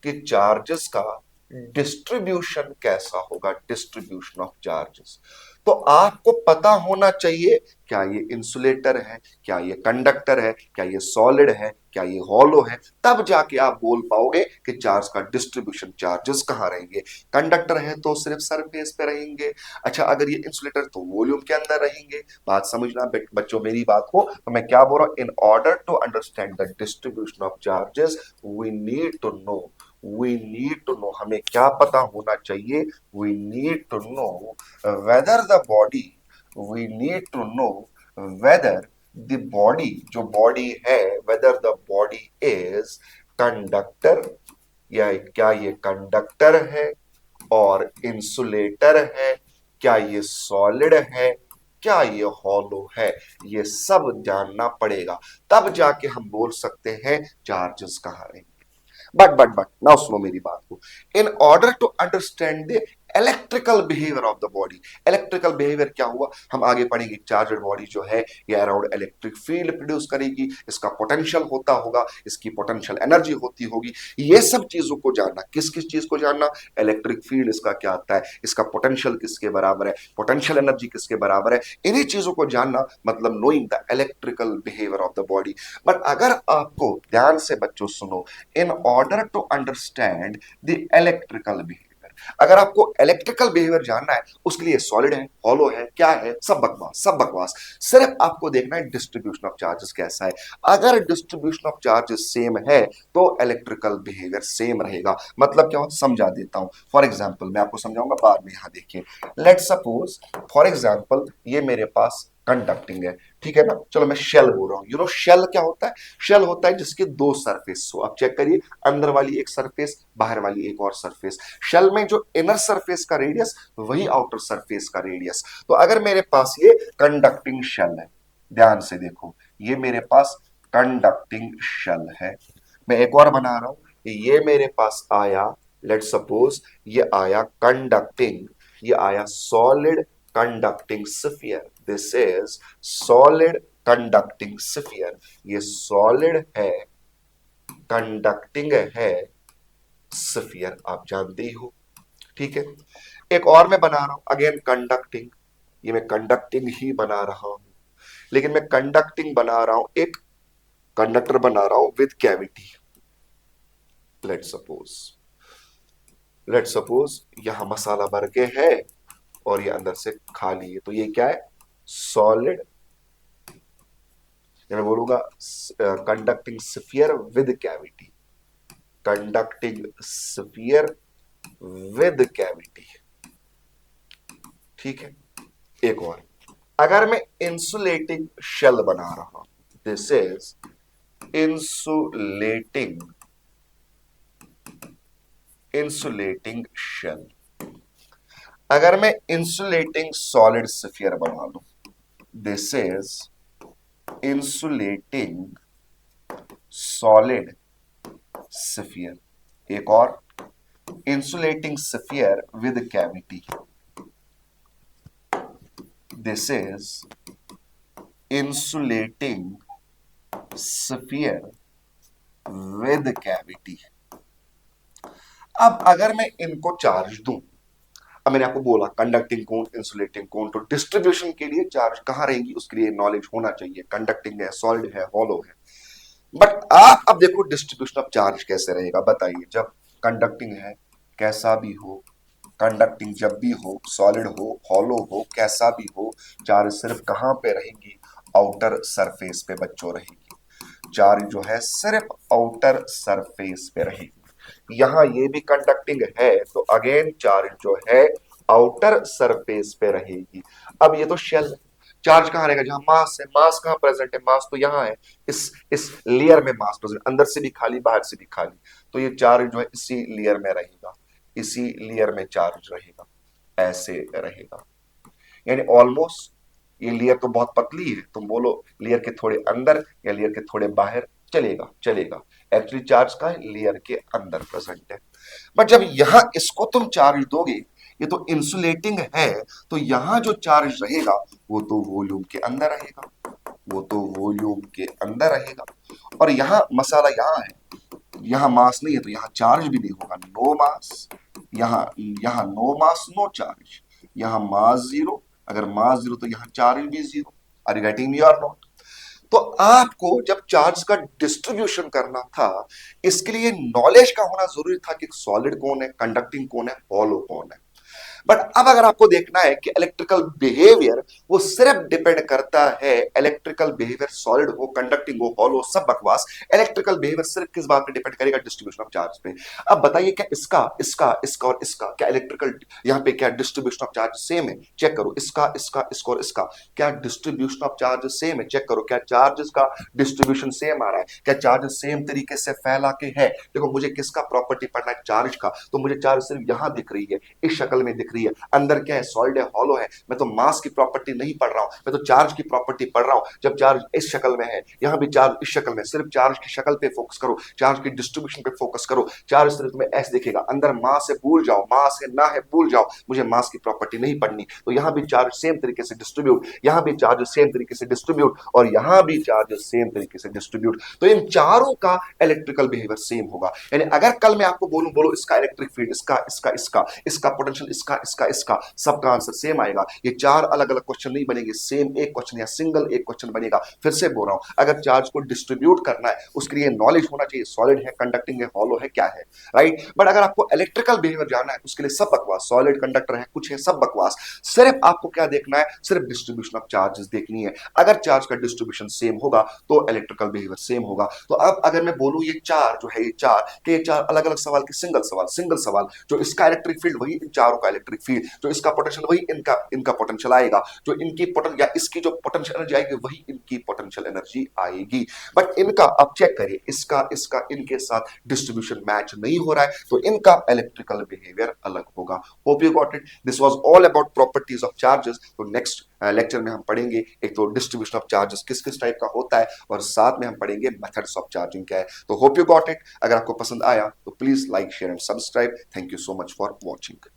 कि चार्जेस का डिस्ट्रीब्यूशन कैसा होगा, डिस्ट्रीब्यूशन ऑफ चार्जेस, तो आपको पता होना चाहिए, क्या ये इंसुलेटर है, क्या ये कंडक्टर है, क्या ये सॉलिड है, क्या ये हॉलो है। तब जाके आप बोल पाओगे कि चार्ज का डिस्ट्रीब्यूशन, चार्जेस कहां रहेंगे। कंडक्टर है तो सिर्फ सरफेस पे रहेंगे, अच्छा अगर ये इंसुलेटर तो वॉल्यूम के अंदर रहेंगे। बात समझना बच्चों मेरी बात को, तो मैं क्या बोल रहा हूं, in order to understand the distribution of charges we need to know, we need to know, हमें क्या पता होना चाहिए, we need to know whether the body, we need to know whether the body, जो बॉडी है, whether the body is conductor, या क्या ये कंडक्टर है और इंसुलेटर है, क्या ये सॉलिड है, क्या ये हॉलो है, ये सब जानना पड़ेगा। तब जाके हम बोल सकते हैं चार्जेस कहां रहेंगे। बट नाउ सुनो मेरी बात को, in order to understand the electrical behaviour of the body, electrical behaviour क्या हुआ, हम आगे पढ़ेंगे। चार्जड बॉडी जो है ये अराउंड इलेक्ट्रिक फील्ड प्रोड्यूस करेगी, इसका पोटेंशियल होता होगा, इसकी पोटेंशियल एनर्जी होती होगी। ये सब चीजों को जानना, किस किस चीज को जानना, इलेक्ट्रिक फील्ड इसका क्या आता है, इसका पोटेंशियल किसके बराबर है, पोटेंशियल एनर्जी किसके बराबर है, इन्हीं चीजों को जानना, मतलब knowing the electrical behaviour of the body. But अगर आपको, ध्यान से बच्चों सुनो, in order to understand the electrical behaviour, अगर आपको इलेक्ट्रिकल बिहेवियर जानना है, उसके लिए सॉलिड है, हॉलो है, क्या है, सब बकवास, सब बकवास। सिर्फ आपको देखना है डिस्ट्रीब्यूशन ऑफ चार्जेस कैसा है। अगर डिस्ट्रीब्यूशन ऑफ चार्जेस सेम है तो इलेक्ट्रिकल बिहेवियर सेम रहेगा। मतलब क्या होता, समझा देता हूं। फॉर एग्जाम्पल मैं आपको समझाऊंगा बाद में, यहां देखिए, लेट सपोज फॉर एग्जाम्पल ये मेरे पास कंडक्टिंग है, ठीक है ना। चलो मैं शेल बोल रहा हूं, यू नो शेल क्या होता है, शेल होता है जिसके दो सरफेस हो। अब चेक करिए, अंदर वाली एक सरफेस, बाहर वाली एक और सरफेस। शेल में जो इनर सरफेस का रेडियस, वही आउटर सरफेस का रेडियस। तो अगर मेरे पास ये कंडक्टिंग शेल है, ध्यान से देखो, ये मेरे पास कंडक्टिंग शेल है। मैं एक और बना रहा हूं, ये मेरे पास आया, लेट सपोज ये आया कंडक्टिंग, ये आया solid conducting sphere, this is solid conducting sphere. ये सॉलिड है, कंडक्टिंग है स्फीयर, आप जानते ही हो, ठीक है। एक और मैं बना रहा हूं, अगेन कंडक्टिंग, ये मैं कंडक्टिंग ही बना रहा हूं, लेकिन मैं कंडक्टिंग बना रहा हूं, एक कंडक्टर बना रहा हूं with cavity. Let suppose, let suppose यहां मसाला भर के है और ये अंदर से खाली है, तो ये क्या है, सॉलिड, मैं बोलूंगा conducting sphere with cavity, conducting sphere with cavity, ठीक है। एक और, अगर मैं इंसुलेटिंग शेल बना रहा हूं, this is insulating, insulating shell. अगर मैं इंसुलेटिंग सॉलिड स्फीयर बना लूं, this is insulating solid sphere. एक और, insulating sphere with cavity. This is insulating sphere with cavity. अब अगर मैं इनको चार्ज दूं, अब मैंने आपको बोला कंडक्टिंग कौन, इंसुलेटिंग कौन, तो डिस्ट्रीब्यूशन के लिए चार्ज कहां रहेंगी उसके लिए नॉलेज होना चाहिए। कंडक्टिंग है, सॉलिड है, हॉलो है। बट आप अब देखो डिस्ट्रीब्यूशन ऑफ चार्ज कैसे रहेगा, बताइए। जब कंडक्टिंग है, कैसा भी हो, कंडक्टिंग जब भी हो, सॉलिड हो, हॉलो हो, कैसा भी हो, चार्ज सिर्फ कहां पे रहेंगी, आउटर सरफेस पे बच्चों रहेगी। चार्ज जो है सिर्फ आउटर सरफेस पे रहेगी। यहां ये भी कंडक्टिंग है तो अगेन चार्ज जो है आउटर सरफेस पे रहेगी। अब ये तो शेल, चार्ज कहां रहेगा, जहां मास है। मास कहां प्रेजेंट है, मास तो यहां है, इस लेयर में मास प्रेजेंट, अंदर से भी खाली, बाहर से भी खाली। तो ये चार्ज जो है इसी लेयर में रहेगा, इसी लेयर में चार्ज रहेगा, ऐसे रहेगा। यानी ऑलमोस्ट ये लेयर तो बहुत पतली है, तुम बोलो लेयर के थोड़े अंदर या लेयर के थोड़े बाहर, चलेगा चलेगा। एक्चुअली चार्ज का लेयर के अंदर प्रेजेंट है। बट जब यहां इसको तुम चार्ज दोगे, ये तो इंसुलेटिंग है, तो यहां जो चार्ज रहेगा वो तो वॉल्यूम के अंदर रहेगा, वो तो वॉल्यूम के अंदर रहेगा। और यहां मसाला यहां है, यहां मास नहीं है तो यहां चार्ज भी नहीं होगा, नो मास। यहां यहां नो मास नो चार्ज, यहां मास जीरो, अगर मास जीरो तो यहां चार्ज भी zero. Are you getting me or not? तो आपको जब चार्ज का डिस्ट्रीब्यूशन करना था, इसके लिए नॉलेज का होना जरूरी था कि सॉलिड कौन है, कंडक्टिंग कौन है, हॉलो कौन है। बट अब अगर आपको देखना है कि इलेक्ट्रिकल बिहेवियर वो सिर्फ डिपेंड करता है, इलेक्ट्रिकल बिहेवियर सॉलिड हो, कंडक्टिंग हो, हॉलो, सब बकवास। इलेक्ट्रिकल बिहेवियर सिर्फ किस बात पे डिपेंड करेगा, डिस्ट्रीब्यूशन ऑफ चार्ज पे। अब बताइए क्या इसका इसका इसका और इसका क्या इलेक्ट्रिकल, यहां पे क्या डिस्ट्रीब्यूशन ऑफ चार्ज सेम है, चेक करो। इसका इसका इसका और इसका क्या डिस्ट्रीब्यूशन ऑफ चार्ज सेम है, चेक करो। क्या चार्जेस का डिस्ट्रीब्यूशन सेम आ रहा है, क्या चार्ज सेम तरीके से फैला के है। देखो मुझे किसका प्रॉपर्टी पढ़ना है, चार्ज का, तो मुझे चार्ज सिर्फ यहां दिख रही है, इस शक्ल में दिख रही है। अंदर क्या है, सॉलिड है, हॉलो है। मैं तो मास की प्रॉपर्टी नहीं पढ़ रहा हूं, मैं तो चार्ज की प्रॉपर्टी पढ़ रहा हूं। जब चार्ज इस शक्ल में है, यहां भी चार्ज इस शक्ल में, सिर्फ चार्ज की शक्ल पे फोकस करो, चार्ज की डिस्ट्रीब्यूशन पे फोकस करो। चार्ज सिर्फ तुम्हें ऐसे दिखेगा, अंदर मास है भूल जाओ, मास है ना है भूल जाओ, मुझे मास की प्रॉपर्टी नहीं पढ़नी। तो यहां भी चार्ज सेम तरीके से डिस्ट्रीब्यूट, यहां भी चार्ज सेम तरीके से डिस्ट्रीब्यूट, और यहां भी चार्ज सेम तरीके से डिस्ट्रीब्यूट। तो इन चारों का इलेक्ट्रिकल बिहेवियर सेम होगा। यानी अगर कल मैं आपको बोलूं, बोलो इसका इलेक्ट्रिक फील्ड, इसका इसका इसका इसका पोटेंशियल, इसका इसका इसका, सबका आंसर सेम आएगा। ये चार अलग अलग क्वेश्चन नहीं बनेंगे, सेम एक क्वेश्चन या सिंगल एक क्वेश्चन बनेगा। फिर से बोल रहा हूं, अगर चार्ज को डिस्ट्रीब्यूट करना है उसके लिए नॉलेज होना चाहिए, सॉलिड है, कंडक्टिंग है, हॉलो है, क्या है, राइट। बट अगर आपको इलेक्ट्रिकल बिहेवियर जानना है उसके लिए सब बकवास, सॉलिड कंडक्टर है, कुछ है, सब बकवास। सिर्फ आपको क्या देखना है, सिर्फ डिस्ट्रीब्यूशन ऑफ चार्जेस देखनी है। अगर चार्ज का डिस्ट्रीब्यूशन सेम होगा तो इलेक्ट्रिकल बिहेवियर सेम होगा। तो अब अगर मैं बोलूं ये चार जो है, ये चार के चार अलग अलग सवाल के सिंगल सवाल, सिंगल सवाल, जो इसका इलेक्ट्रिक फील्ड वही इन चारों का इलेक्ट्रिक फील्ड, जो इसका पोटेंशियल वही इनका इनका पोटेंशियल आएगा, जो इनकी पोटेंशियल या इसकी जो पोटेंशियल एनर्जी आएगी वही इनकी पोटेंशियल एनर्जी आएगी। बट इनका अब चेक करिए, इसका इसका इनके साथ डिस्ट्रीब्यूशन मैच नहीं हो रहा है, तो इनका इलेक्ट्रिकल बिहेवियर अलग होगा। Hope you got it. This was all about properties of charges. तो नेक्स्ट लेक्चर में हम पढ़ेंगे एक तो डिस्ट्रीब्यूशन ऑफ चार्जेस किस किस टाइप का होता है, और साथ में हम पढ़ेंगे मेथड्स ऑफ चार्जिंग क्या है। तो होप यू गॉट इट। अगर आपको पसंद आया तो please like share and subscribe. Thank you so much for watching.